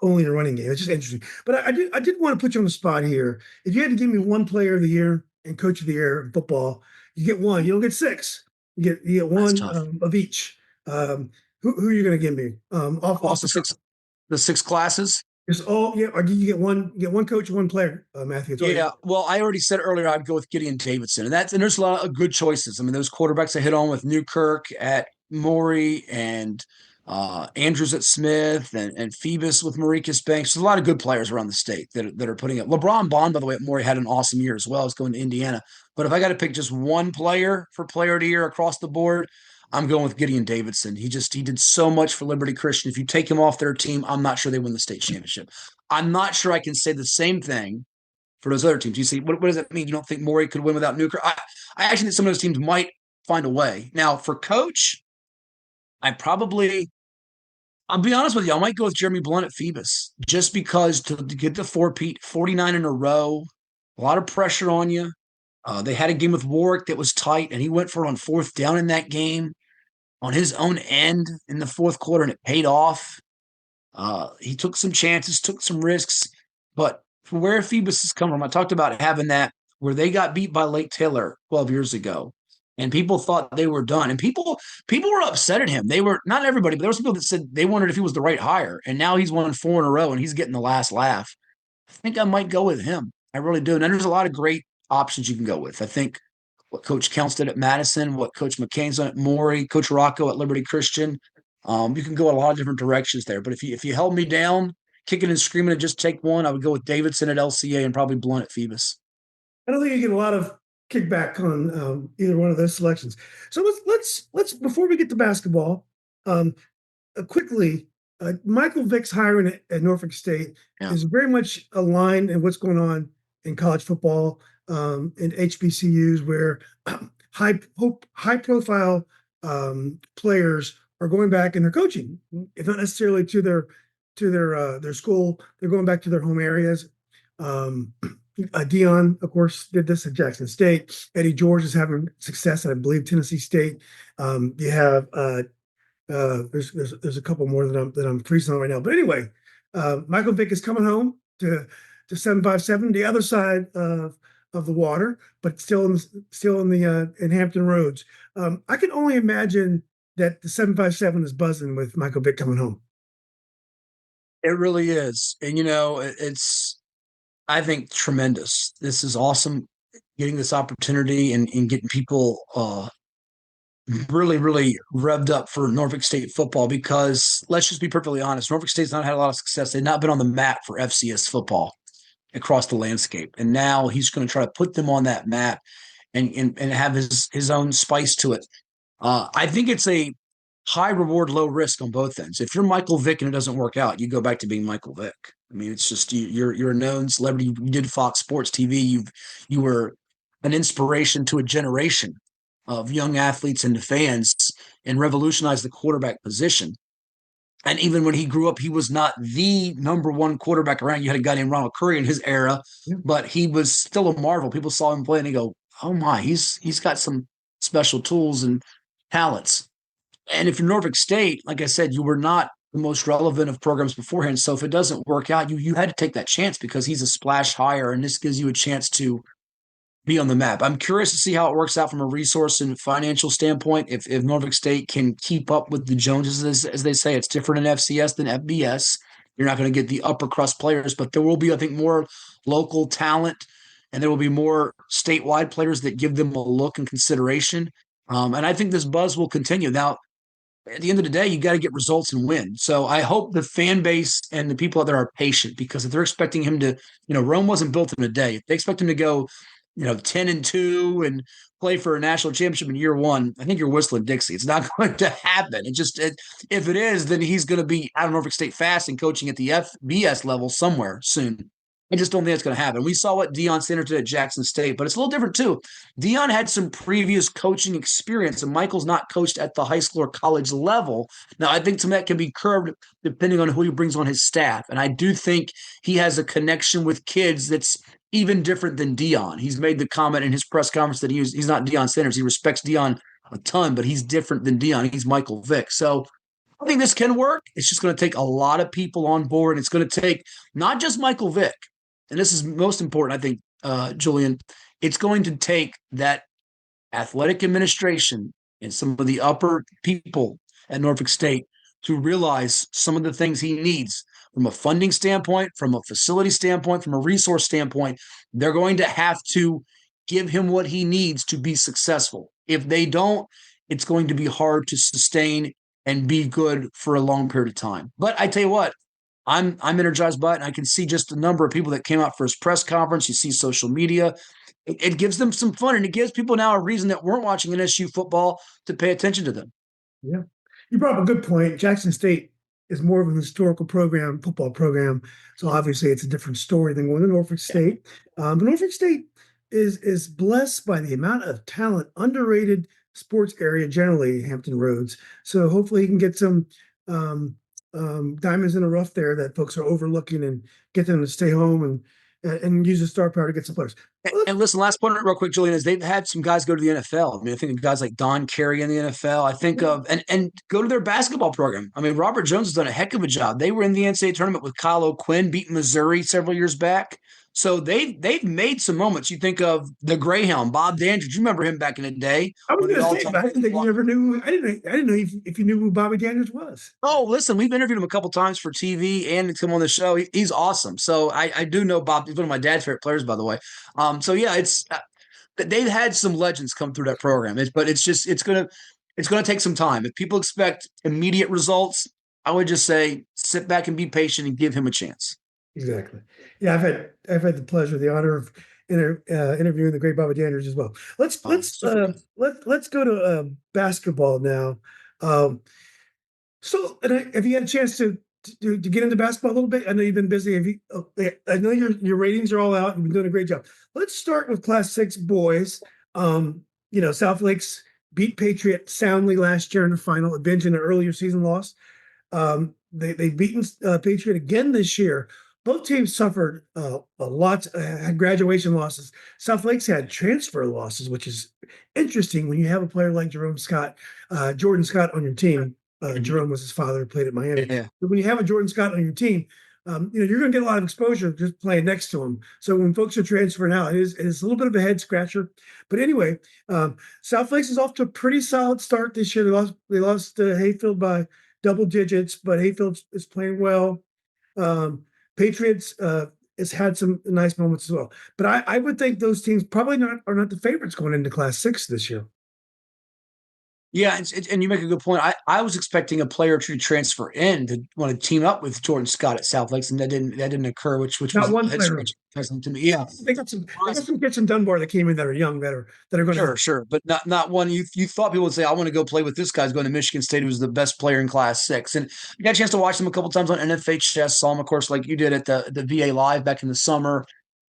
only in a running game. It's just interesting. But I did want to put you on the spot here. If you had to give me one player of the year and coach of the year in football, you get one. You don't get 6. You get one of each. Who are you going to give me? Off The 6 classes. It's all, yeah. Or do you get one coach, one player, Matthew? Yeah. Well, I already said earlier I'd go with Gideon Davidson, and there's a lot of good choices. I mean, those quarterbacks I hit on with Newkirk at Maury and Andrews at Smith and Phoebus with Maricus Banks. There's a lot of good players around the state that are putting up. LeBron Bond, by the way, at Maury had an awesome year as well as going to Indiana. But if I got to pick just one player for player of the year across the board, I'm going with Gideon Davidson. He did so much for Liberty Christian. If you take him off their team, I'm not sure they win the state championship. I'm not sure I can say the same thing for those other teams. You see, what does that mean? You don't think Maury could win without Newkirk? I actually think some of those teams might find a way. Now, for coach, I'll be honest with you, I might go with Jeremy Blunt at Phoebus, just because to get the 49 in a row, a lot of pressure on you. They had a game with Warwick that was tight, and he went for it on 4th down in that game on his own end in the 4th quarter, and it paid off. He took some chances, took some risks, but for where Phoebus has come from, I talked about having that where they got beat by Lake Taylor 12 years ago, and people thought they were done. And people were upset at him. They were, not everybody, but there were some people that said they wondered if he was the right hire. And now he's won 4 in a row, and he's getting the last laugh. I think I might go with him. I really do. And there's a lot of great options you can go with. I think what Coach Counts did at Madison, what Coach McCain's done at Maury, Coach Rocco at Liberty Christian. You can go in a lot of different directions there. But if you held me down, kicking and screaming to just take one, I would go with Davidson at LCA and probably Blunt at Phoebus. I don't think you get a lot of kickback on either one of those selections. So let's before we get to basketball, quickly, Michael Vick's hiring at Norfolk State is very much aligned in what's going on in college football, in HBCUs, where high profile players are going back and they're coaching, if not necessarily to their to their school. They're going back to their home areas. Dion, of course, did this at Jackson State. Eddie George is having success at, I believe, Tennessee State. You have there's a couple more that I'm freezing on right now. But anyway, Michael Vick is coming home to 757, the other side of the water, but still in the in Hampton Roads. I can only imagine that the 757 is buzzing with Michael Vick coming home. It really is. And, it's, I think, tremendous. This is awesome getting this opportunity and getting people really, really revved up for Norfolk State football because let's just be perfectly honest, Norfolk State's not had a lot of success. They've not been on the map for FCS football across the landscape. And now he's going to try to put them on that map and have his own spice to it. I think it's a high reward, low risk on both ends. If you're Michael Vick and it doesn't work out, you go back to being Michael Vick. I mean, it's just you're a known celebrity. You did Fox Sports TV. You were an inspiration to a generation of young athletes and fans and revolutionized the quarterback position. And even when he grew up, he was not the number one quarterback around. You had a guy named Ronald Curry in his era, but he was still a marvel. People saw him play and they go, "Oh my, he's got some special tools and talents." And if you're Norfolk State, like I said, you were not the most relevant of programs beforehand. So if it doesn't work out, you had to take that chance because he's a splash hire, and this gives you a chance to be on the map. I'm curious to see how it works out from a resource and financial standpoint. If Norfolk State can keep up with the Joneses, as they say, it's different in FCS than FBS. You're not going to get the upper crust players, but there will be, I think, more local talent, and there will be more statewide players that give them a look and consideration. And I think this buzz will continue. Now, at the end of the day, you got to get results and win. So I hope the fan base and the people out there are patient because if they're expecting him to, Rome wasn't built in a day. If they expect him to go, 10-2 and play for a national championship in year one, I think you're whistling Dixie. It's not going to happen. If it is, then he's going to be out of Norfolk State fast and coaching at the FBS level somewhere soon. I just don't think it's going to happen. We saw what Deion Sanders did at Jackson State, but it's a little different too. Deion had some previous coaching experience, and Michael's not coached at the high school or college level. Now, I think some of that can be curbed depending on who he brings on his staff. And I do think he has a connection with kids that's even different than Deion. He's made the comment in his press conference that he's not Deion Sanders. He respects Deion a ton, but he's different than Deion. He's Michael Vick. So I think this can work. It's just going to take a lot of people on board. It's going to take not just Michael Vick, and this is most important, I think, Julian, it's going to take that athletic administration and some of the upper people at Norfolk State to realize some of the things he needs from a funding standpoint, from a facility standpoint, from a resource standpoint. They're going to have to give him what he needs to be successful. If they don't, it's going to be hard to sustain and be good for a long period of time. But I tell you what, I'm energized by it, and I can see just the number of people that came out for his press conference. You see social media. It gives them some fun, and it gives people now a reason that weren't watching NSU football to pay attention to them. Yeah. You brought up a good point. Jackson State is more of an historical program, football program. So obviously it's a different story than going to Norfolk State. But Norfolk State is blessed by the amount of talent, underrated sports area generally, Hampton Roads. So hopefully he can get some diamonds in the rough there that folks are overlooking and get them to stay home and use the star power to get some players. And listen, last point real quick, Julian, is they've had some guys go to the NFL. I mean, I think of guys like Don Carey in the NFL. I think of and go to their basketball program. I mean, Robert Jones has done a heck of a job. They were in the NCAA tournament with Kyle O'Quinn, beat Missouri several years back. So they've made some moments. You think of the Greyhound, Bob Dandridge. You remember him back in the day. I was going to say, but I didn't think you ever knew. I didn't know if you knew who Bobby Dandridge was. Oh, listen, we've interviewed him a couple times for TV and to come on the show. He's awesome. So I do know Bob. He's one of my dad's favorite players, by the way. So yeah, it's they've had some legends come through that program. But it's gonna take some time. If people expect immediate results, I would just say sit back and be patient and give him a chance. Exactly. Yeah, I've had the pleasure, the honor of interviewing the great Bobby Dandridge as well. Let's go to basketball now. Have you had a chance to get into basketball a little bit? I know you've been busy. I know your ratings are all out. You've been doing a great job. Let's start with Class 6 boys. South Lakes beat Patriot soundly last year in the final, avenging an earlier season loss. they've beaten Patriot again this year. Both teams suffered a lot, had graduation losses. South Lakes had transfer losses, which is interesting when you have a player like Jordan Scott on your team. Jerome was his father, who played at Miami. Yeah. But when you have a Jordan Scott on your team, you're going to get a lot of exposure just playing next to him. So when folks are transferring out, it is a little bit of a head scratcher. But anyway, South Lakes is off to a pretty solid start this year. They lost Hayfield by double digits, but Hayfield is playing well. Patriots has had some nice moments as well. But I would think those teams probably are not the favorites going into Class 6 this year. Yeah, and you make a good point. I was expecting a player to transfer in to want to team up with Jordan Scott at South Lakes, and that didn't occur, which Not was one head player. scratching to me. Yeah, They got some kids in Dunbar that came in that are young that are going to. sure, but not one. You thought people would say, "I want to go play with this guy's going to Michigan State, who's the best player in Class 6." And I got a chance to watch them a couple times on NFHS. Saw him, of course, like you did at the VA Live back in the summer.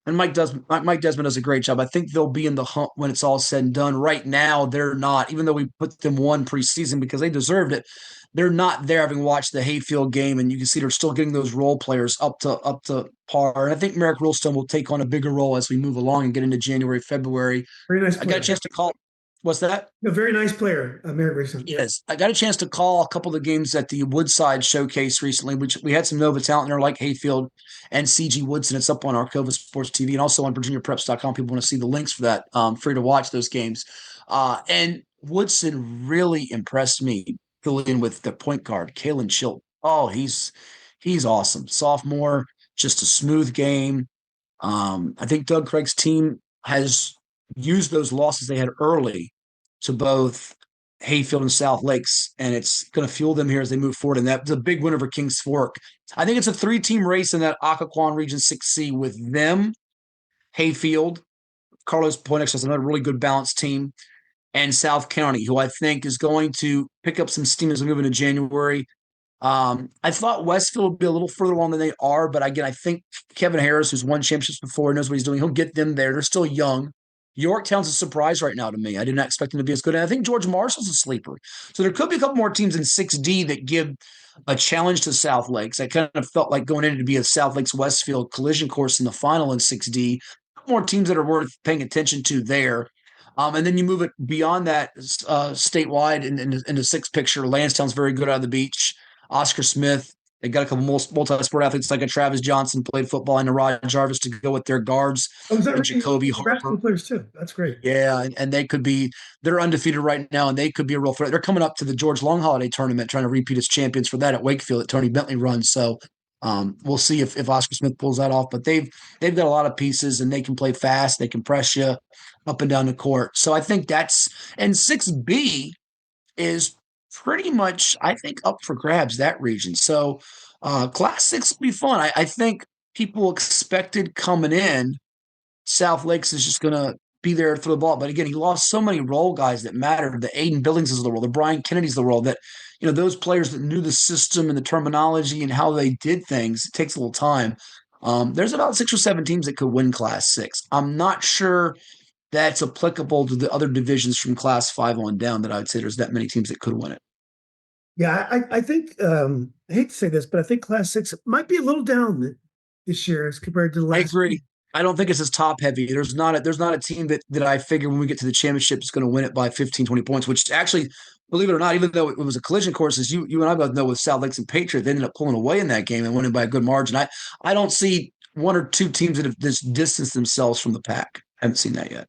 And Mike Desmond does a great job. I think they'll be in the hunt when it's all said and done. Right now, they're not. Even though we put them one preseason because they deserved it, they're not there. Having watched the Hayfield game, and you can see they're still getting those role players up to par. And I think Merrick Rulstone will take on a bigger role as we move along and get into January, February. Very nice I player. got a chance to call. What's that? A very nice player, Mary Grayson. Yes, I got a chance to call a couple of games at the Woodside Showcase recently, which we had some Nova talent there like Hayfield and CG Woodson. It's up on Arcova Sports TV and also on VirginiaPreps.com. People want to see the links for that. Free to watch those games. And Woodson really impressed me filling in with the point guard, Kalen Chilton. Oh, he's awesome. Sophomore, just a smooth game. I think Doug Craig's team has used those losses they had early to both Hayfield and South Lakes, and it's going to fuel them here as they move forward. And that's a big win over Kings Fork. I think it's a 3-team race in that Occoquan Region 6C with them, Hayfield, Carlos Poinex has another really good balanced team, and South County, who I think is going to pick up some steam as we move into January. I thought Westfield would be a little further along than they are, but again, I think Kevin Harris, who's won championships before, knows what he's doing. He'll get them there. They're still young. Yorktown's a surprise right now to me. I did not expect them to be as good. And I think George Marshall's a sleeper. So there could be a couple more teams in 6D that give a challenge to South Lakes. I kind of felt like going in to be a South Lakes Westfield collision course in the final in 6D. More teams that are worth paying attention to there. And then you move it beyond that statewide into six picture. Lansdowne's very good out of the beach. Oscar Smith. They got a couple multi-sport athletes like a Travis Johnson played football and a Rod Jarvis to go with their guards. Oh, is that and right? Jacoby Harper. Basketball players too. That's great. Yeah, and they're undefeated right now, and they could be a real threat. They're coming up to the George Long Holiday tournament, trying to repeat as champions for that at Wakefield that Tony Bentley runs. So we'll see if Oscar Smith pulls that off. But they've got a lot of pieces, and they can play fast. They can press you up and down the court. So I think and 6B is pretty much, I think, up for grabs, that region. So Class 6 will be fun. I think people expected coming in, South Lakes is just going to be there to throw the ball. But again, he lost so many role guys that mattered. The Aiden Billings is the role, the Brian Kennedy's the role, that, those players that knew the system and the terminology and how they did things, it takes a little time. There's about 6 or 7 teams that could win Class 6. I'm not sure that's applicable to the other divisions from Class 5 on down, that I would say there's that many teams that could win it. Yeah, I think I hate to say this, but I think Class 6 might be a little down this year as compared to the last. I agree. I don't think it's as top heavy. There's not a team that I figure when we get to the championship is going to win it by 15, 20 points, which actually, believe it or not, even though it was a collision course, as you and I both know, with South Lakes and Patriot, they ended up pulling away in that game and winning by a good margin. I don't see 1 or 2 teams that have just distanced themselves from the pack. I haven't seen that yet.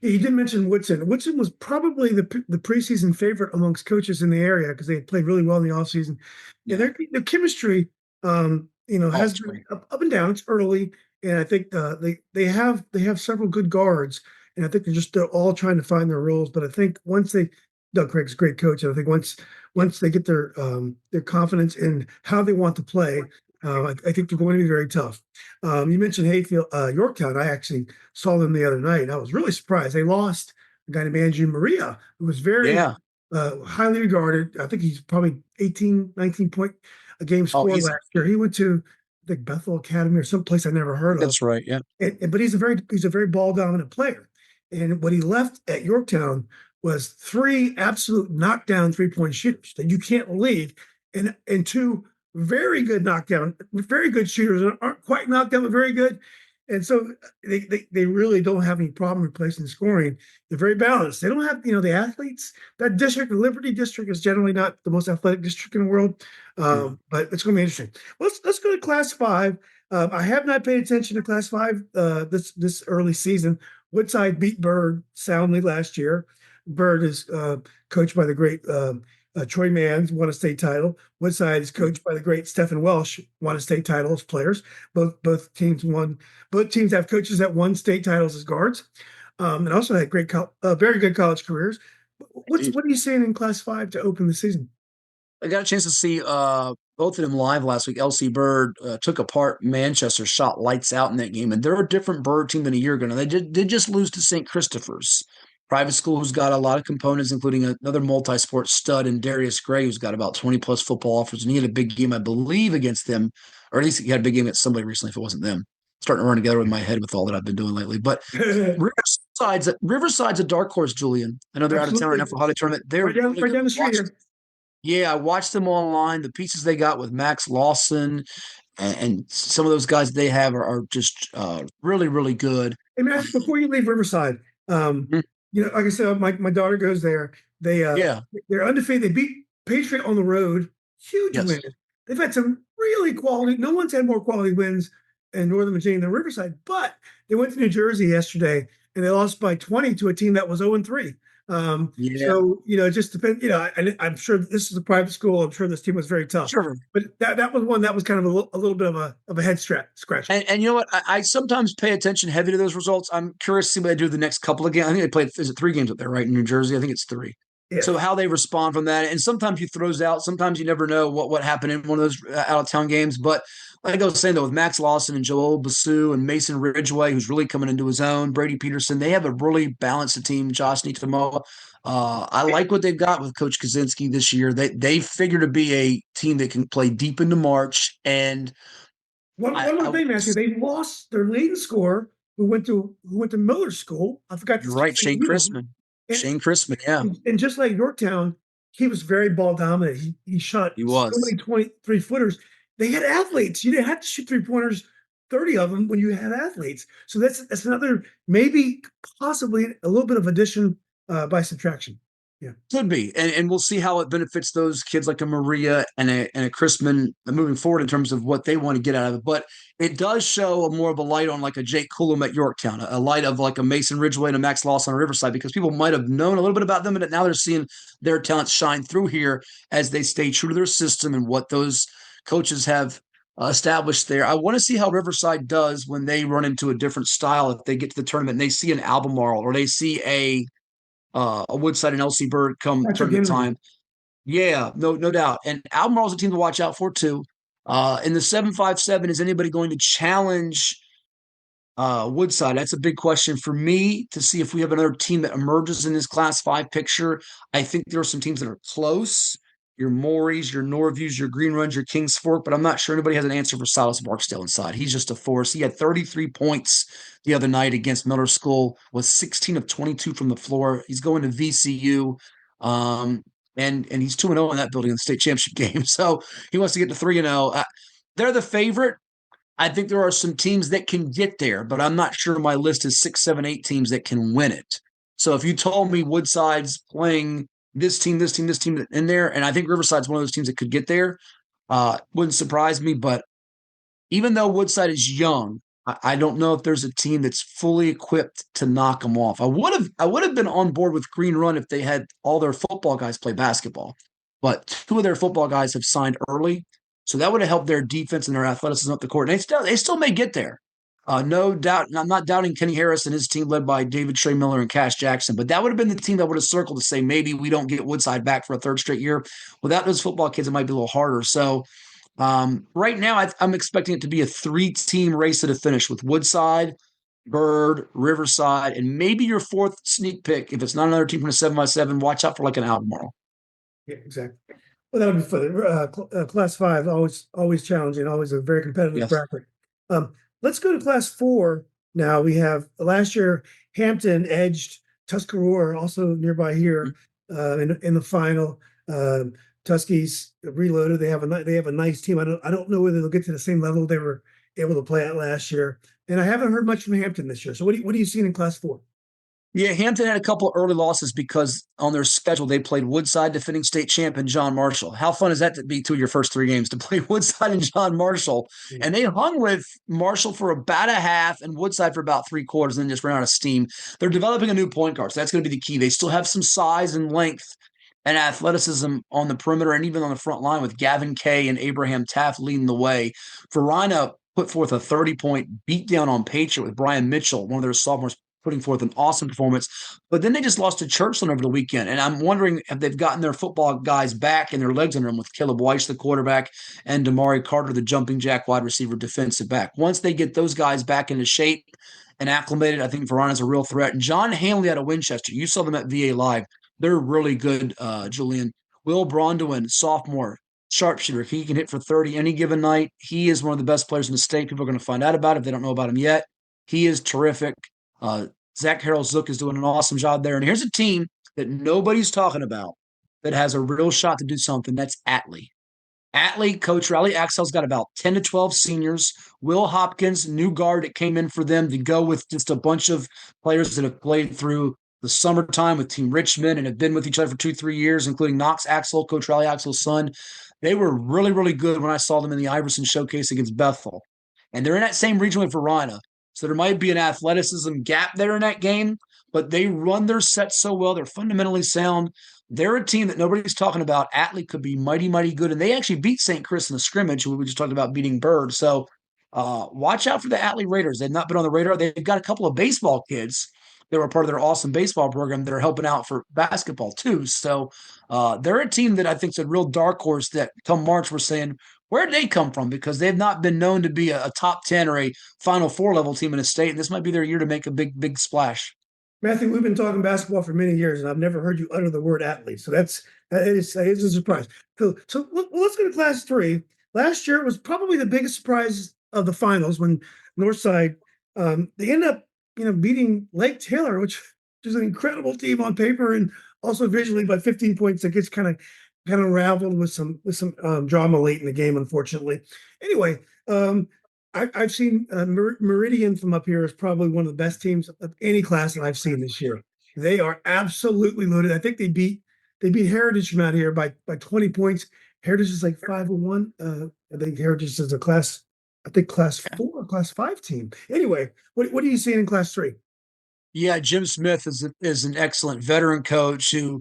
You did mention Woodson. Woodson was probably the preseason favorite amongst coaches in the area because they had played really well in the offseason. Yeah, their chemistry, has been up and down. It's early, and I think they have several good guards, and I think they're all trying to find their roles. But I think Doug Craig's a great coach, and I think once they get their confidence in how they want to play, I think they're going to be very tough. You mentioned Hayfield, Yorktown. I actually saw them the other night. I was really surprised. They lost a guy named Andrew Maria, who was very highly regarded. I think he's probably 18, 19 point a game score last year. He went to Bethel Academy or someplace I never heard of. That's right. Yeah. But he's a very ball dominant player. And what he left at Yorktown was 3 absolute knockdown 3-point shooters that you can't leave, and 2 very good knockdown, very good shooters, aren't quite knocked down, but very good. And so they really don't have any problem replacing scoring. They're very balanced. They don't have, the athletes. That district, the Liberty district, is generally not the most athletic district in the world, but it's going to be interesting. Let's go to Class 5. I have not paid attention to Class 5 this early season. Woodside beat Byrd soundly last year. Byrd is coached by the great Troy Manns, won a state title. Woodside is coached by the great Stephen Welsh, won a state title as players. Both teams won. Both teams have coaches that won state titles as guards, and also had very good college careers. What are you saying in Class 5 to open the season? I got a chance to see both of them live last week. LC Bird took apart Manchester, shot lights out in that game, and they're a different Bird team than a year ago. Now, they did just lose to St. Christopher's, private school who's got a lot of components, including another multi-sport stud in Darius Gray, who's got about 20-plus football offers, and he had a big game, I believe, against them, or at least he had a big game against somebody recently if it wasn't them. Starting to run together with my head with all that I've been doing lately. But Riverside's a dark horse, Julian. I know they're out of town right now for holiday tournament. They're right down the street here. Yeah, I watched them online. The pieces they got with Max Lawson and some of those guys they have are just really, really good. Hey, Matt, before you leave Riverside, Mhm. like I said, my daughter goes there. Yeah, They're undefeated. They beat Patriot on the road. Huge yes. win. They've had some really quality. No one's had more quality wins in Northern Virginia than Riverside, but they went to New Jersey yesterday and they lost by 20 to a team that was 0-3. Yeah, So it just depends. I'm sure this is a private school. I'm sure this team was very tough. sure. But that was one that was kind of a little bit of a head scratch. And you know what? I sometimes pay attention heavy to those results. I'm curious to see what they do the next couple of games. I think they played, is it 3 games up there, right, in New Jersey? I think it's 3. Yeah. So how they respond from that. And sometimes he throws out. Sometimes you never know what happened in one of those out-of-town games. But like I was saying, though, with Max Lawson and Joel Basu and Mason Ridgway, who's really coming into his own, Brady Peterson, they have a really balanced team. Josh Nitamoa. I like what they've got with Coach Kaczynski this year. They figure to be a team that can play deep into March. And One more thing, Matthew. They lost their leading scorer who went to Miller School. I forgot to you're right, say Shane him. Chrisman. And, Shane Chrisman, yeah. and just like Yorktown, he was very ball dominant. He shot He so was. many 23-footers. They had athletes. You didn't have to shoot 3-pointers, 30 of them when you had athletes. So that's another maybe possibly a little bit of addition by subtraction. Yeah. Could be. And we'll see how it benefits those kids like a Maria and a Chrisman moving forward in terms of what they want to get out of it. But it does show more of a light on like a Jake Coulomb at Yorktown, a light of like a Mason Ridgway and a Max Lawson on Riverside, because people might have known a little bit about them, and now they're seeing their talents shine through here as they stay true to their system and what those coaches have established there. I want to see how Riverside does when they run into a different style if they get to the tournament and they see an Albemarle or they see a Woodside and LC Bird come Patrick tournament Henry. time. Yeah, no doubt. And Albemarle's a team to watch out for too. In the 757, is anybody going to challenge Woodside? That's a big question for me to see if we have another team that emerges in this Class 5 picture. I think there are some teams that are close. Your Maurys, your Norviews, your Green Runs, your Kings Fork, but I'm not sure anybody has an answer for Silas Barksdale inside. He's just a force. He had 33 points the other night against Miller School, was 16 of 22 from the floor. He's going to VCU, and he's 2-0 in that building in the state championship game. So he wants to get to 3-0. They're the favorite. I think there are some teams that can get there, but I'm not sure my list is 6, 7, 8 teams that can win it. So if you told me Woodside's playing this team in there, and I think Riverside's one of those teams that could get there, wouldn't surprise me. But even though Woodside is young, I don't know if there's a team that's fully equipped to knock them off. I would have been on board with Green Run if they had all their football guys play basketball, but 2 of their football guys have signed early. So that would have helped their defense and their athleticism up the court. And they still may get there. No doubt. I'm not doubting Kenny Harris and his team led by David Trey Miller and Cash Jackson, but that would have been the team that would have circled to say maybe we don't get Woodside back for a 3rd straight year. Without those football kids, it might be a little harder. So right now, I'm expecting it to be a 3-team race to the finish with Woodside, Bird, Riverside, and maybe your 4th sneak pick. If it's not another team from the 7x7, watch out for like an Albemarle. Yeah, exactly. Well, that'll be fun. Class 5, always challenging, always a very competitive bracket. Let's go to Class 4 now. We have last year Hampton edged Tuscarora, also nearby here, in the final. Tuskies reloaded. They have a nice team. I don't know whether they'll get to the same level they were able to play at last year. And I haven't heard much from Hampton this year. So what are you seeing in Class 4? Yeah, Hampton had a couple of early losses because on their schedule they played Woodside, defending state champion John Marshall. How fun is that to be two of your first three games to play Woodside and John Marshall? Yeah. And they hung with Marshall for about a half and Woodside for about three quarters and then just ran out of steam. They're developing a new point guard, so that's going to be the key. They still have some size and length and athleticism on the perimeter and even on the front line with Gavin Kay and Abraham Taft leading the way. Varina put forth a 30-point beatdown on Patriot with Brian Mitchell, one of their sophomores, putting forth an awesome performance. But then they just lost to Churchland over the weekend. And I'm wondering if they've gotten their football guys back and their legs under them with Caleb Weiss, the quarterback, and Damari Carter, the jumping jack wide receiver defensive back. Once they get those guys back into shape and acclimated, I think Varana's a real threat. And John Hanley out of Winchester, you saw them at VA Live. They're really good, Julian. Will Brondwin, sophomore, sharpshooter. He can hit for 30 any given night. He is one of the best players in the state. People are going to find out about it if they don't know about him yet. He is terrific. Zach Harold-Zook is doing an awesome job there. And here's a team that nobody's talking about that has a real shot to do something. That's Atlee. Atlee, Coach Riley Axel's got about 10 to 12 seniors. Will Hopkins, new guard that came in for them to go with just a bunch of players that have played through the summertime with Team Richmond and have been with each other for 2-3 years, including Knox Axel, Coach Riley Axel's son. They were really, really good when I saw them in the Iverson Showcase against Bethel. And they're in that same region with Varina. So there might be an athleticism gap there in that game, but they run their sets so well. They're fundamentally sound. They're a team that nobody's talking about. Atlee could be mighty, mighty good. And they actually beat St. Chris in the scrimmage. We just talked about beating Bird. So watch out for the Atlee Raiders. They've not been on the radar. They've got a couple of baseball kids that were part of their awesome baseball program that are helping out for basketball too. So they're a team that I think is a real dark horse that come March we're saying, where did they come from? Because they've not been known to be a top 10 or a Final Four level team in a state. And this might be their year to make a big, big splash. Matthew, we've been talking basketball for many years, and I've never heard you utter the word athlete. So that is a surprise. So let's go to Class 3. Last year was probably the biggest surprise of the finals when Northside they ended up beating Lake Taylor, which is an incredible team on paper and also visually by 15 points. That gets kind of unraveled with some drama late in the game, unfortunately. Anyway, I've seen Meridian from up here is probably one of the best teams of any class that I've seen this year. They are absolutely loaded. I think they beat Heritage from out here by 20 points. Heritage is like 5-1. I think Heritage is class 4 or class 5 team. Anyway, what are you seeing in Class 3? Yeah, Jim Smith is an excellent veteran coach who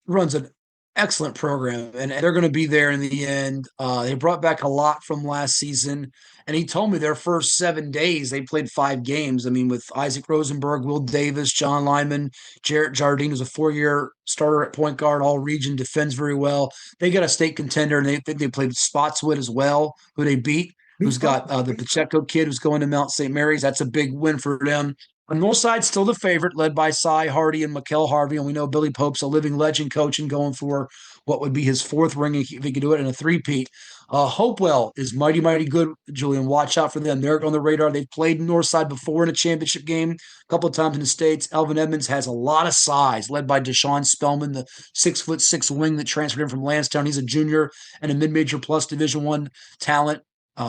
runs an excellent program, and they're going to be there in the end. They brought back a lot from last season, and he told me their first 7 days they played 5 games. I mean, with Isaac Rosenberg, Will Davis, John Lyman, Jarrett Jardine, who's a 4-year starter at point guard, all region, defends very well. They got a state contender, and they played Spotswood as well, who they beat. Who's got the Pacheco kid who's going to Mount St. Mary's. That's a big win for them. On Northside, still the favorite, led by Cy Hardy and Mikkel Harvey. And we know Billy Pope's a living legend coach and going for what would be his 4th ring if he could do it in a 3-peat. Hopewell is mighty, mighty good, Julian. Watch out for them. They're on the radar. They've played Northside before in a championship game a couple of times in the States. Elvin Edmonds has a lot of size, led by Deshaun Spellman, the 6'6" wing that transferred in from Lansdowne. He's a junior and a mid-major plus Division I talent.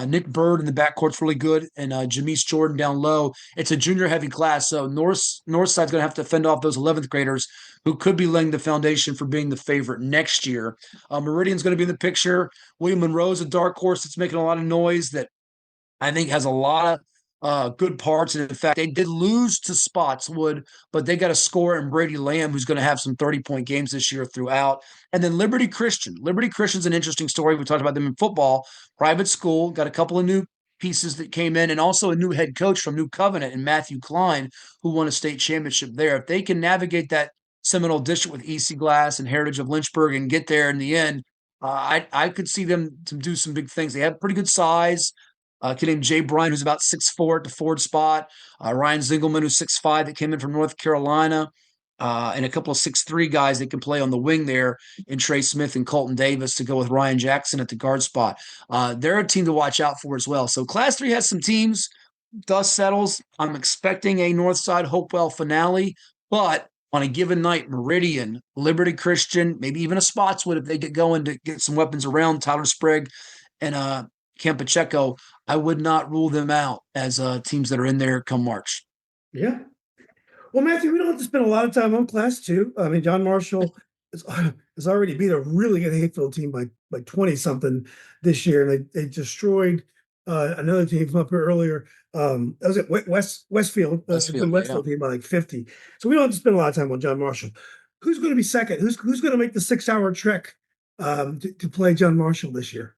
Nick Bird in the backcourt's really good, and Jameis Jordan down low. It's a junior-heavy class, so Northside's going to have to fend off those 11th graders who could be laying the foundation for being the favorite next year. Meridian's going to be in the picture. William Monroe's a dark horse that's making a lot of noise that I think has a lot of good parts. And in fact, they did lose to Spotswood, but they got a scorer in Brady Lamb who's going to have some 30-point games this year throughout. And then Liberty Christian. Liberty Christian's an interesting story. We talked about them in football. Private school, got a couple of new pieces that came in, and also a new head coach from New Covenant in Matthew Klein, who won a state championship there. If they can navigate that Seminole District with EC Glass and Heritage of Lynchburg and get there in the end, I could see them to do some big things. They have pretty good size. A kid named Jay Bryan, who's about 6'4" at the forward spot. Ryan Zingelman, who's 6'5", that came in from North Carolina. And a couple of 6'3" guys that can play on the wing there in Trey Smith and Colton Davis to go with Ryan Jackson at the guard spot. They're a team to watch out for as well. So Class 3 has some teams. Dust settles. I'm expecting a Northside Hopewell finale, but on a given night, Meridian, Liberty Christian, maybe even a Spotswood if they get going to get some weapons around Tyler Sprague and Campacheco, I would not rule them out as teams that are in there come March. Yeah. Well, Matthew, we don't have to spend a lot of time on Class Two. I mean, John Marshall has already beat a really good Hayfield team by 20 something this year, and they destroyed another team from up here earlier. That was it, Westfield, Westfield, good yeah. Westfield team by like 50. So we don't have to spend a lot of time on John Marshall. Who's going to be second? Who's going to make the 6 hour trek to play John Marshall this year?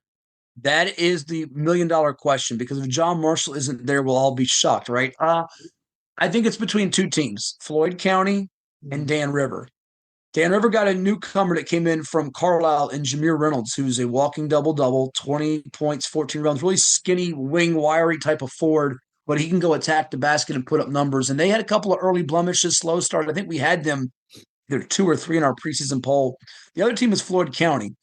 That is the $1 million question because if John Marshall isn't there, we'll all be shocked, right? I think it's between two teams, Floyd County and Dan River. Dan River got a newcomer that came in from Carlisle and Jameer Reynolds, who's a walking double-double, 20 points, 14 rounds, really skinny, wing, wiry type of forward, but he can go attack the basket and put up numbers. And they had a couple of early blemishes, slow start. I think we had them either 2 or 3 in our preseason poll. The other team is Floyd County.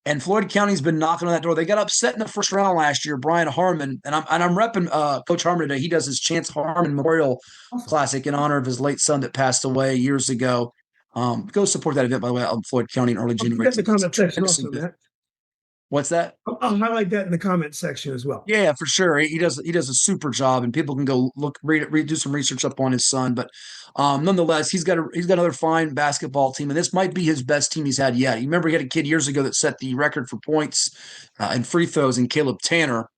And Floyd County's been knocking on that door. They got upset in the first round last year, Brian Harmon. And I'm repping Coach Harmon today. He does his Chance Harmon Memorial Classic in honor of his late son that passed away years ago. Go support that event, by the way, out in Floyd County in early I'll put January. that in the comment section also, Matt. What's that? I'll highlight that in the comment section as well. Yeah, for sure. He does a super job, and people can go do some research up on his son. But nonetheless, he's got another fine basketball team, and this might be his best team he's had yet. You remember he had a kid years ago that set the record for points and free throws in Caleb Tanner.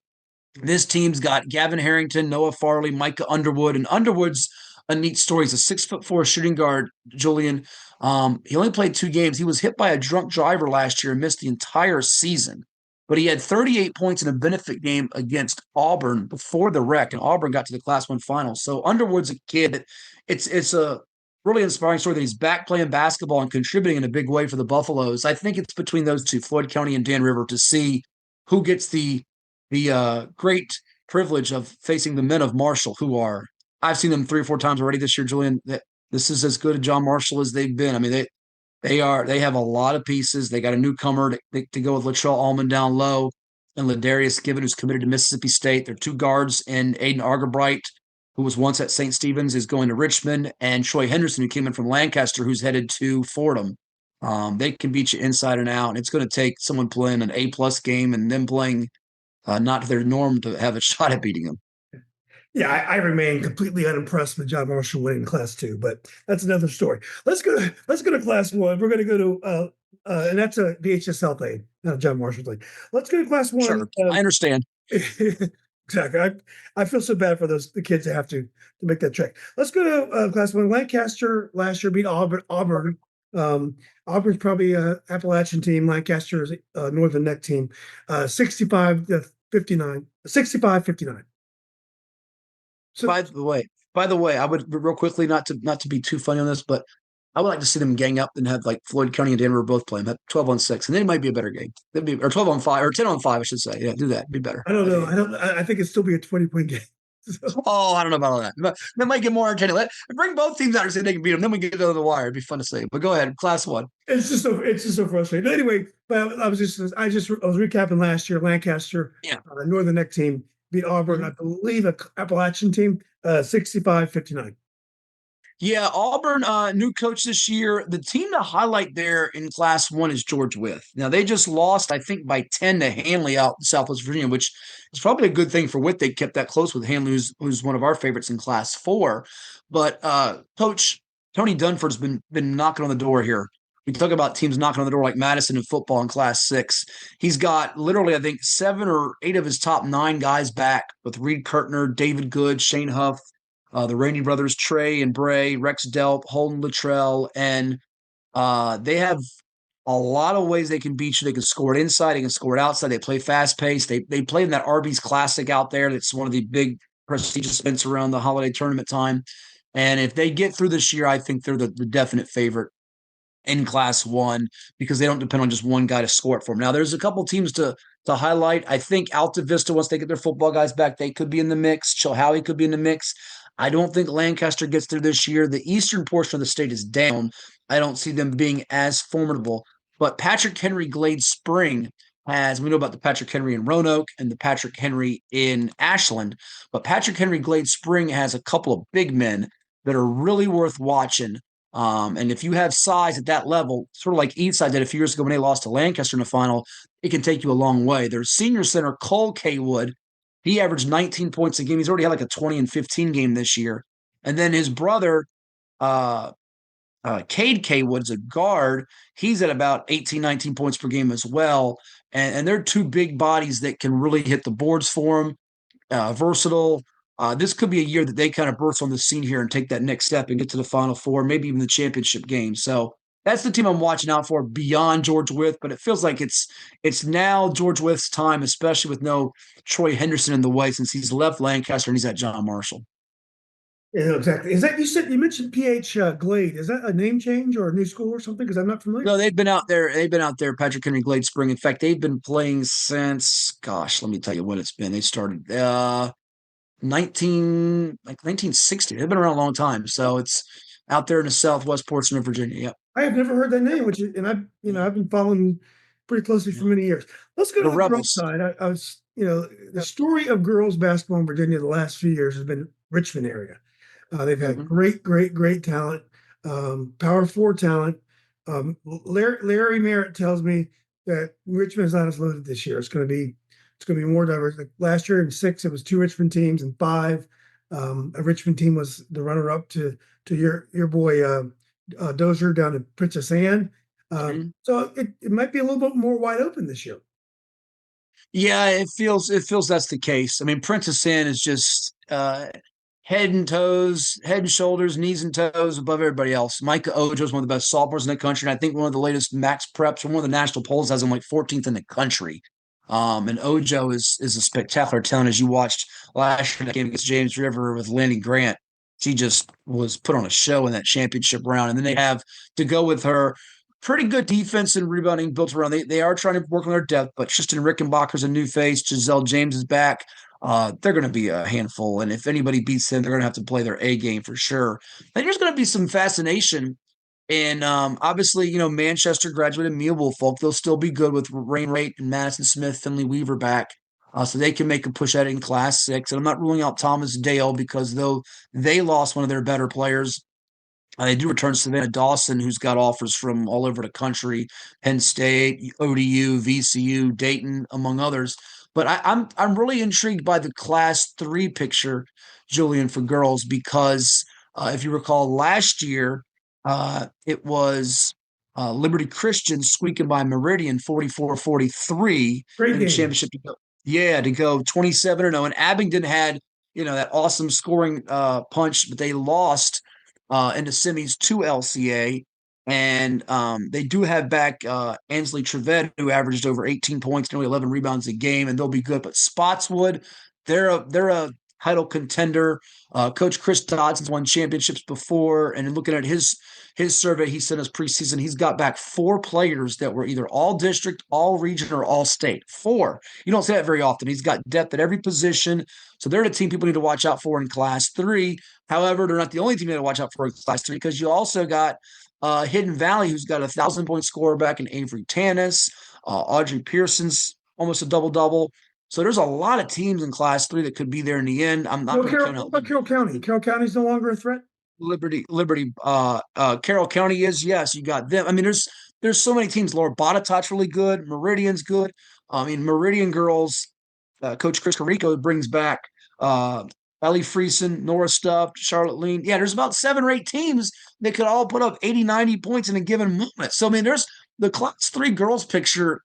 This team's got Gavin Harrington, Noah Farley, Micah Underwood, and Underwood's a neat story. He's a 6'4" shooting guard, Julian. He only played 2 games. He was hit by a drunk driver last year and missed the entire season. But he had 38 points in a benefit game against Auburn before the wreck, and Auburn got to the Class 1 finals. So Underwood's a kid that it's a really inspiring story that he's back playing basketball and contributing in a big way for the Buffaloes. I think it's between those two, Floyd County and Dan River, to see who gets the great privilege of facing the men of Marshall, who are I've seen them 3 or 4 times already this year, Julian. That this is as good a John Marshall as they've been. I mean, they have a lot of pieces. They got a newcomer to go with Latrell Allman down low and Ladarius Gibbon, who's committed to Mississippi State. They're 2 guards, and Aiden Argabright, who was once at St. Stephen's, is going to Richmond, and Troy Henderson, who came in from Lancaster, who's headed to Fordham. They can beat you inside and out, and it's going to take someone playing an A-plus game and them playing not to their norm to have a shot at beating them. Yeah, I remain completely unimpressed with John Marshall winning Class 2, but that's another story. Let's go to Class 1. We're going to go to and that's a VHSL thing, not a John Marshall thing. Let's go to Class 1. Sure, I understand. Exactly. I feel so bad for the kids that have to make that trek. Let's go to Class 1. Lancaster last year beat Auburn. Auburn's probably a Appalachian team. Lancaster's a Northern Neck team. 65-59. 65-59. So, by the way, I would real quickly not to be too funny on this, but I would like to see them gang up and have like Floyd County and Denver both play them at 12-on-6, and then it might be a better game. That'd be or 12-on-5 or 10-on-5, I should say. Yeah, do that. It'd be better. I don't know. I think it'd still be a 20-point game. So. Oh, I don't know about all that. But that might get more entertaining. Bring both teams out and say they can beat them. Then we get to the wire. It'd be fun to see. But go ahead, Class 1. It's just so frustrating. But anyway, but I was recapping last year. Lancaster, Northern Neck team beat Auburn. I believe an Appalachian team, 65-59. Yeah, Auburn, new coach this year. The team to highlight there in Class 1 is George Wythe. Now, they just lost, I think, by 10 to Hanley out in Southwest Virginia, which is probably a good thing for Wythe. They kept that close with Hanley, who's one of our favorites in Class 4. But Coach Tony Dunford's been knocking on the door here. We talk about teams knocking on the door like Madison in football in Class 6. He's got literally, I think, 7 or 8 of his top 9 guys back with Reed Kirtner, David Good, Shane Huff, the Rainey brothers, Trey and Bray, Rex Delp, Holden Luttrell, and they have a lot of ways they can beat you. They can score it inside, they can score it outside. They play fast-paced. They play in that Arby's Classic out there. That's one of the big prestigious events around the holiday tournament time. And if they get through this year, I think they're the definite favorite in Class 1 because they don't depend on just one guy to score it for them. Now, there's a couple teams to highlight. I think Alta Vista, once they get their football guys back, they could be in the mix. Chilhowie could be in the mix. I don't think Lancaster gets there this year. The eastern portion of the state is down. I don't see them being as formidable. But Patrick Henry Glade Spring has, we know about the Patrick Henry in Roanoke and the Patrick Henry in Ashland, but Patrick Henry Glade Spring has a couple of big men that are really worth watching. And if you have size at that level, sort of like Eastside did a few years ago when they lost to Lancaster in the final, it can take you a long way. Their senior center, Cole Kaywood, he averaged 19 points a game. He's already had like a 20 and 15 game this year. And then his brother, uh, Cade Kaywood's a guard. He's at about 18, 19 points per game as well. And they're two big bodies that can really hit the boards for him, versatile. This could be a year that they kind of burst on the scene here and take that next step and get to the Final Four, maybe even the championship game. So that's the team I'm watching out for beyond George Wythe. But it feels like it's now George Wythe's time, especially with no Troy Henderson in the way since he's left Lancaster and he's at John Marshall. Yeah, exactly. Is that you said you mentioned PH Glade? Is that a name change or a new school or something? Because I'm not familiar. No, they've been out there. They've been out there, Patrick Henry Glade Spring. In fact, they've been playing since, gosh, let me tell you when it's been. They started 1960. They've been around a long time. So it's out there in the southwest portion of Virginia. Yep. I have never heard that name, which is, and I've been following pretty closely for many years. Let's go The to the girls' Rebels. side. I was, the story of girls basketball in Virginia the last few years has been Richmond area. They've had Mhm. great talent, power four talent. Larry Merritt tells me that Richmond's not as loaded this year. It's going to be more diverse. Like last year in six, it was two Richmond teams, and five, a Richmond team was the runner up to your boy Dozier down in Princess Anne. Mhm. So it might be a little bit more wide open this year. Yeah, it feels that's the case. I mean, Princess Anne is just head and toes, head and shoulders, knees and toes above everybody else. Micah Ojo is one of the best sophomores in the country, and I think one of the latest max preps from one of the national polls has him like 14th in the country. And Ojo is a spectacular talent. As you watched last year in that game against James River with Lenny Grant, she just was put on a show in that championship round. And then they have to go with her pretty good defense and rebounding built around. They are trying to work on their depth, but Tristan Rickenbacher's a new face. Giselle James is back. They're going to be a handful, and if anybody beats them, they're going to have to play their A game for sure. And there's going to be some fascination. And obviously, Manchester graduated Mule folk. They'll still be good with Rain Rate and Madison Smith, Finley Weaver back. So they can make a push at it in Class 6. And I'm not ruling out Thomas Dale because though they lost one of their better players, they do return Savannah Dawson, who's got offers from all over the country, Penn State, ODU, VCU, Dayton, among others. But I'm really intrigued by the Class 3 picture, Julian, for girls, because if you recall last year, it was Liberty Christian squeaking by Meridian 44-43 Great in the game. championship. To go 27-0. And Abingdon had, that awesome scoring punch, but they lost in the semis to LCA. And they do have back Ansley Trevette, who averaged over 18 points, nearly 11 rebounds a game, and they'll be good. But Spotswood, they're a title contender. Coach Chris Dodson's won championships before, and looking at his survey he sent us preseason, he's got back four players that were either all district, all region, or all state. Four. You don't say that very often. He's got depth at every position. So they're the team people need to watch out for in Class 3. However, they're not the only team you need to watch out for in Class 3 because you also got Hidden Valley, who's got 1,000-point scorer back in Avery Tanis. Audrey Pearson's almost a double-double. So there's a lot of teams in Class 3 that could be there in the end. I'm not Well, going to Carroll, count what out about Carroll County? Carroll County's no longer a threat. Liberty. Carroll County is, yes, you got them. I mean, there's so many teams. Laura Botetourt's really good. Meridian's good. I mean, Meridian girls. Coach Chris Carrico brings back Ellie Friesen, Nora Stubbs, Charlotte Lean. Yeah, there's about 7 or 8 teams that could all put up 80, 90 points in a given moment. So, I mean, there's the Class 3 girls picture.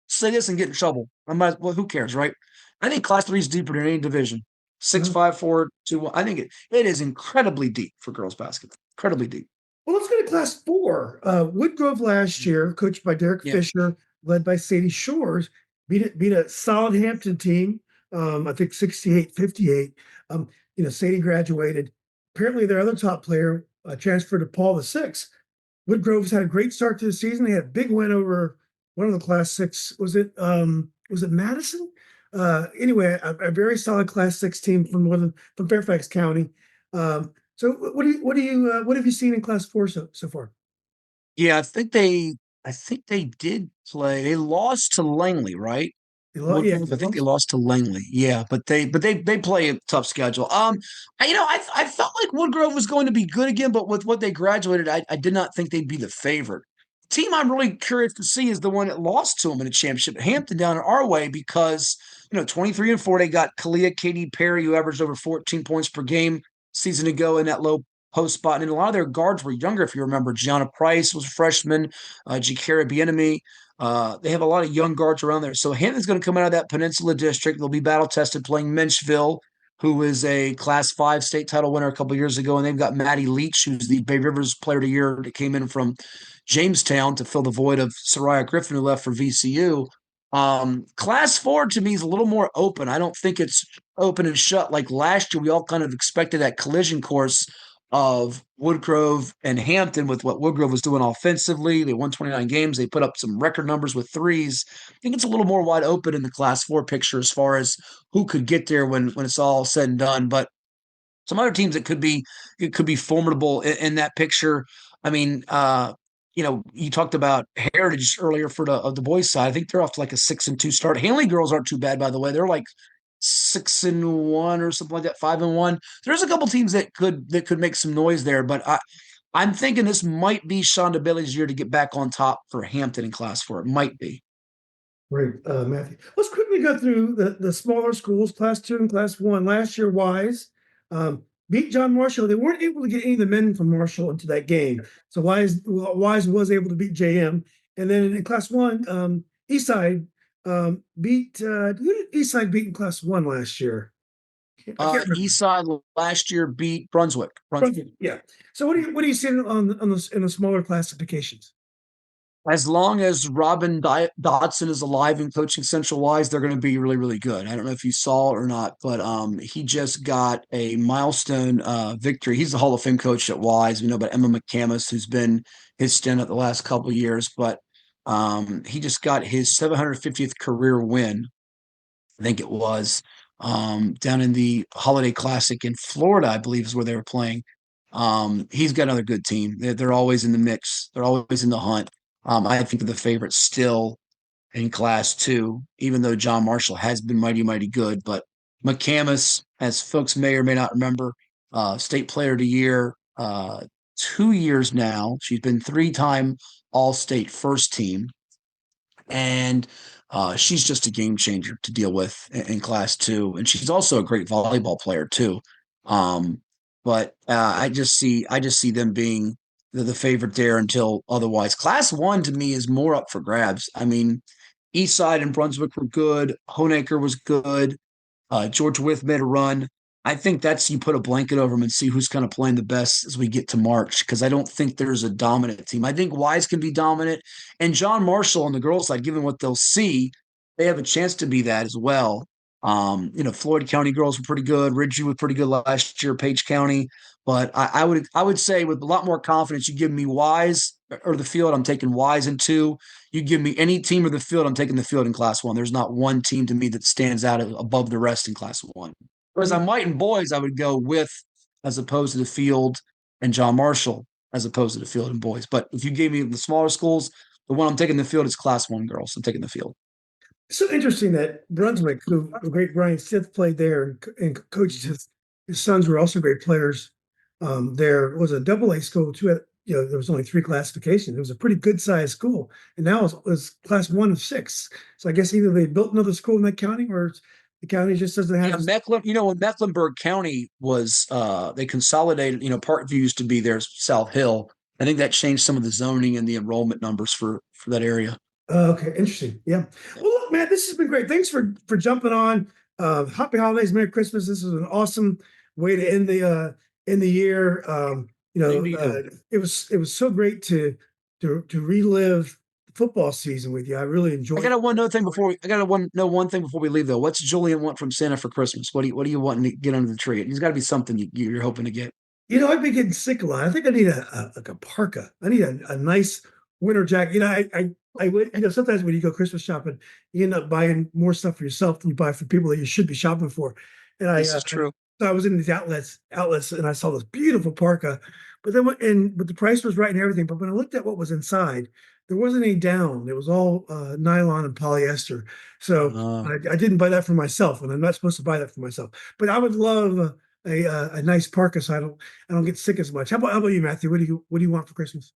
Say this and get in trouble. Well, who cares, right? I think Class 3 is deeper than any division. Six, No. 5, 4, 2, 1. I think it is incredibly deep for girls basketball. Incredibly deep. Well, let's go to class four. Woodgrove last year, coached by Derek Yeah. Fisher, led by Sadie Shores, beat a solid Hampton team. I think 68-58. Sadie graduated. Apparently, their other top player transferred to Paul VI. Woodgrove's had a great start to the season. They had a big win over one of the class six. Was it Madison? Anyway, a very solid class six team from Fairfax County. So what have you seen in class four so far? Yeah, I think they did play. They lost to Langley, right? Yeah, Woodgrove, I think they lost to Langley. Yeah, but they play a tough schedule. I felt like Woodgrove was going to be good again, but with what they graduated, I did not think they'd be the favorite. The team I'm really curious to see is the one that lost to them in a championship, Hampton down in our way, because 23-4, they got Kalia Katie Perry, who averaged over 14 points per game season ago in that low post spot. And a lot of their guards were younger, if you remember. Gianna Price was a freshman, Jakara Bienemy. They have a lot of young guards around there. So Hampton's going to come out of that Peninsula District. They'll be battle tested playing Menchville, who is a Class 5 state title winner a couple years ago. And they've got Maddie Leach, who's the Bay Rivers Player of the Year that came in from Jamestown to fill the void of Soraya Griffin, who left for VCU. Class 4 to me is a little more open. I don't think it's open and shut like last year. We all kind of expected that collision course of Woodgrove and Hampton with what Woodgrove was doing offensively. They won 29 games. They put up some record numbers with threes. I think it's a little more wide open in the Class 4 picture as far as who could get there when it's all said and done. But some other teams that could be formidable in that picture. I mean, you talked about Heritage earlier for the boys' side. I think they're off to like a 6-2 start. Hanley girls aren't too bad, by the way. They're like 6-1 or something like that, 5-1. There's a couple teams that could make some noise there, but I'm thinking this might be Shonda Bailey's year to get back on top for Hampton in Class 4. It might be. Great, Matthew. Let's quickly go through the smaller schools, Class 2 and Class 1. Last year, Wise beat John Marshall. They weren't able to get any of the men from Marshall into that game. So Wise was able to beat JM. And then in Class 1, Eastside beat who did Eastside beat in Class 1 last year? Eastside last year beat Brunswick. Yeah. So what do you see on the in the smaller classifications? As long as Robin Dotson is alive and coaching Central Wise, they're going to be really, really good. I don't know if you saw it or not, but he just got a milestone victory. He's the Hall of Fame coach at Wise. We know about Emma McCamus, who's been his stint the last couple of years, but he just got his 750th career win, I think it was, down in the Holiday Classic in Florida, I believe is where they were playing. He's got another good team. They're always in the mix. They're always in the hunt. I think they're the favorite still in Class 2, even though John Marshall has been mighty, mighty good. But McCamus, as folks may or may not remember, State Player of the Year 2 years now. She's been 3-time All-State first team. And she's just a game changer to deal with in Class 2. And she's also a great volleyball player, too. But I just see them being the favorite there until otherwise. Class 1 to me is more up for grabs. I mean, Eastside and Brunswick were good. Honaker was good. George Wythe made a run. I think that's you put a blanket over them and see who's kind of playing the best as we get to March, because I don't think there's a dominant team. I think Wise can be dominant. And John Marshall on the girls' side, given what they'll see, they have a chance to be that as well. Floyd County girls were pretty good. Ridgeview was pretty good last year, Page County. But I would say with a lot more confidence, you give me Wise or the field, I'm taking Wise in 2. You give me any team or the field, I'm taking the field in Class 1. There's not one team to me that stands out above the rest in Class 1. Whereas I might in boys, I would go with as opposed to the field and John Marshall as opposed to the field and boys. But if you gave me the smaller schools, the one I'm taking the field is Class 1 girls. I'm taking the field. It's so interesting that Brunswick, who the great Brian Sith played there and coached his sons were also great players. There was a double-A school too. There was only 3 classifications. It was a pretty good sized school, and now it's Class 1 of 6. So I guess either they built another school in that county, or the county just doesn't have. Yeah, when Mecklenburg County was, they consolidated. Parkview used to be there, South Hill. I think that changed some of the zoning and the enrollment numbers for that area. Okay, interesting. Yeah. Well, look, man, this has been great. Thanks for jumping on. Happy holidays, Merry Christmas. This is an awesome way to end the year. It was so great to relive the football season with you. I really enjoyed. I got one thing before we leave though. What's Julian want from Santa for Christmas? What do you want to get under the tree? There's got to be something you're hoping to get. I've been getting sick a lot. I think I need a parka. I need a nice winter jacket. I would, sometimes when you go Christmas shopping, you end up buying more stuff for yourself than you buy for people that you should be shopping for. And This is true. So I was in these outlets, and I saw this beautiful parka, but the price was right and everything. But when I looked at what was inside, there wasn't any down. It was all nylon and polyester. So I didn't buy that for myself, and I'm not supposed to buy that for myself. But I would love a nice parka, so I don't get sick as much. How about you, Matthew? What do you want for Christmas?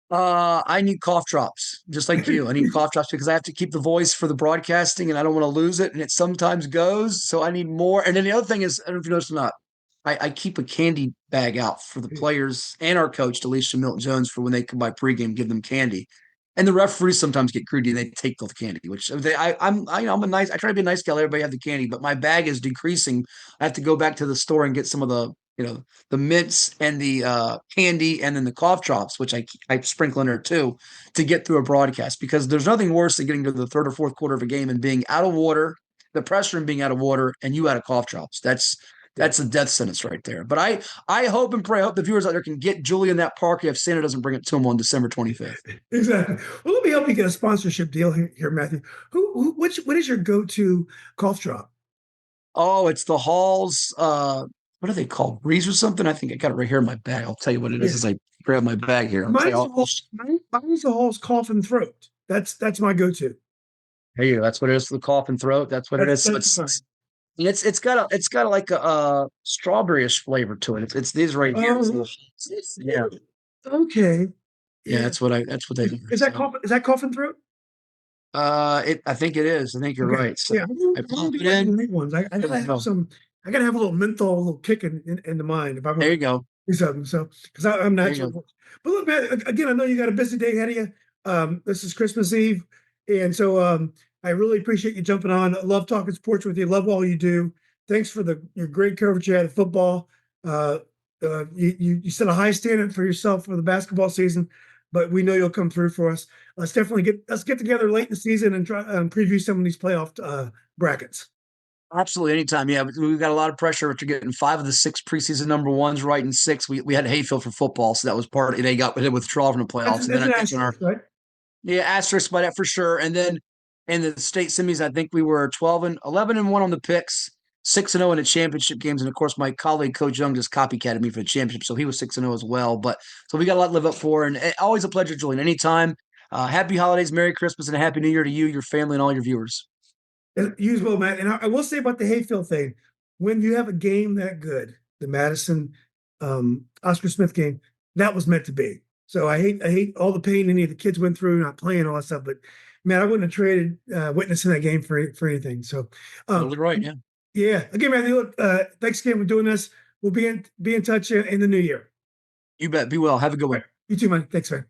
I need cough drops, just like you. I need cough drops because I have to keep the voice for the broadcasting and I don't want to lose it. And it sometimes goes. So I need more. And then the other thing is, I don't know if you noticed or not, I keep a candy bag out for the players and our coach, Alicia Milton Jones, for when they come by pregame, give them candy. And the referees sometimes get greedy and they take the candy, which I'm a nice, I try to be a nice guy. Let everybody have the candy, but my bag is decreasing. I have to go back to the store and get some of the mints and the candy and then the cough drops, which I sprinkle in there too, to get through a broadcast because there's nothing worse than getting to the third or fourth quarter of a game and being out of water, the pressure and being out of water, and you out of cough drops. That's a death sentence right there. But I hope and pray, I hope the viewers out there can get Julian that parka if Santa doesn't bring it to him on December 25th. Exactly. Well, let me help you get a sponsorship deal here, Matthew. What is your go-to cough drop? Oh, it's the Halls. What are they called? Breeze or something? I think I got it right here in my bag. I'll tell you what it is Yeah. as I grab my bag here. Mine's the Hall's cough and throat. That's my go-to. Here you go. That's what it is for the cough and throat. That's what it is. So it's got like a strawberryish flavor to it. It's these right here. Yeah. Okay. Yeah, that's what they do. Is that cough and throat? I think it is. I think you're Okay. right. So Yeah, I I pop don't it do like the in. neat ones. I gotta have some. I gotta have a little menthol, a little kick in the mind if I'm There gonna you go. do something. So because I'm There you go. natural. But look, man, again, I know you got a busy day ahead of you. This is Christmas Eve, and so I really appreciate you jumping on. I love talking sports with you. Love all you do. Thanks for your great coverage you had of football. Uh, you set a high standard for yourself for the basketball season, but we know you'll come through for us. Let's get together late in the season and try and preview some of these playoff brackets. Absolutely, anytime. Yeah, we've got a lot of pressure after getting 5 of the 6 preseason number ones right, and 6 we had Hayfield for football, so that was part. They got withdrawal from the playoffs, and then That's I an think in our asterisk, right? asterisk by that for sure. And then in the state semis, I think we were 11-1 on the picks, 6-0 in the championship games, and of course my colleague Coach Young just copycatted me for the championship, so he was 6-0 as well. But so we got a lot to live up for, and always a pleasure, Julian. Anytime. Happy holidays, Merry Christmas, and a Happy New Year to you, your family, and all your viewers. You as well, Matt. And I will say about the Hayfield thing, when you have a game that good, the Madison Oscar Smith game, that was meant to be. So I hate all the pain any of the kids went through, not playing all that stuff. But man, I wouldn't have traded witnessing that game for anything. So Totally right. Yeah. yeah. Again, Matthew, look, thanks again for doing this. We'll be in touch in the new year. You bet. Be well. Have a good one. You too, man. Thanks, man.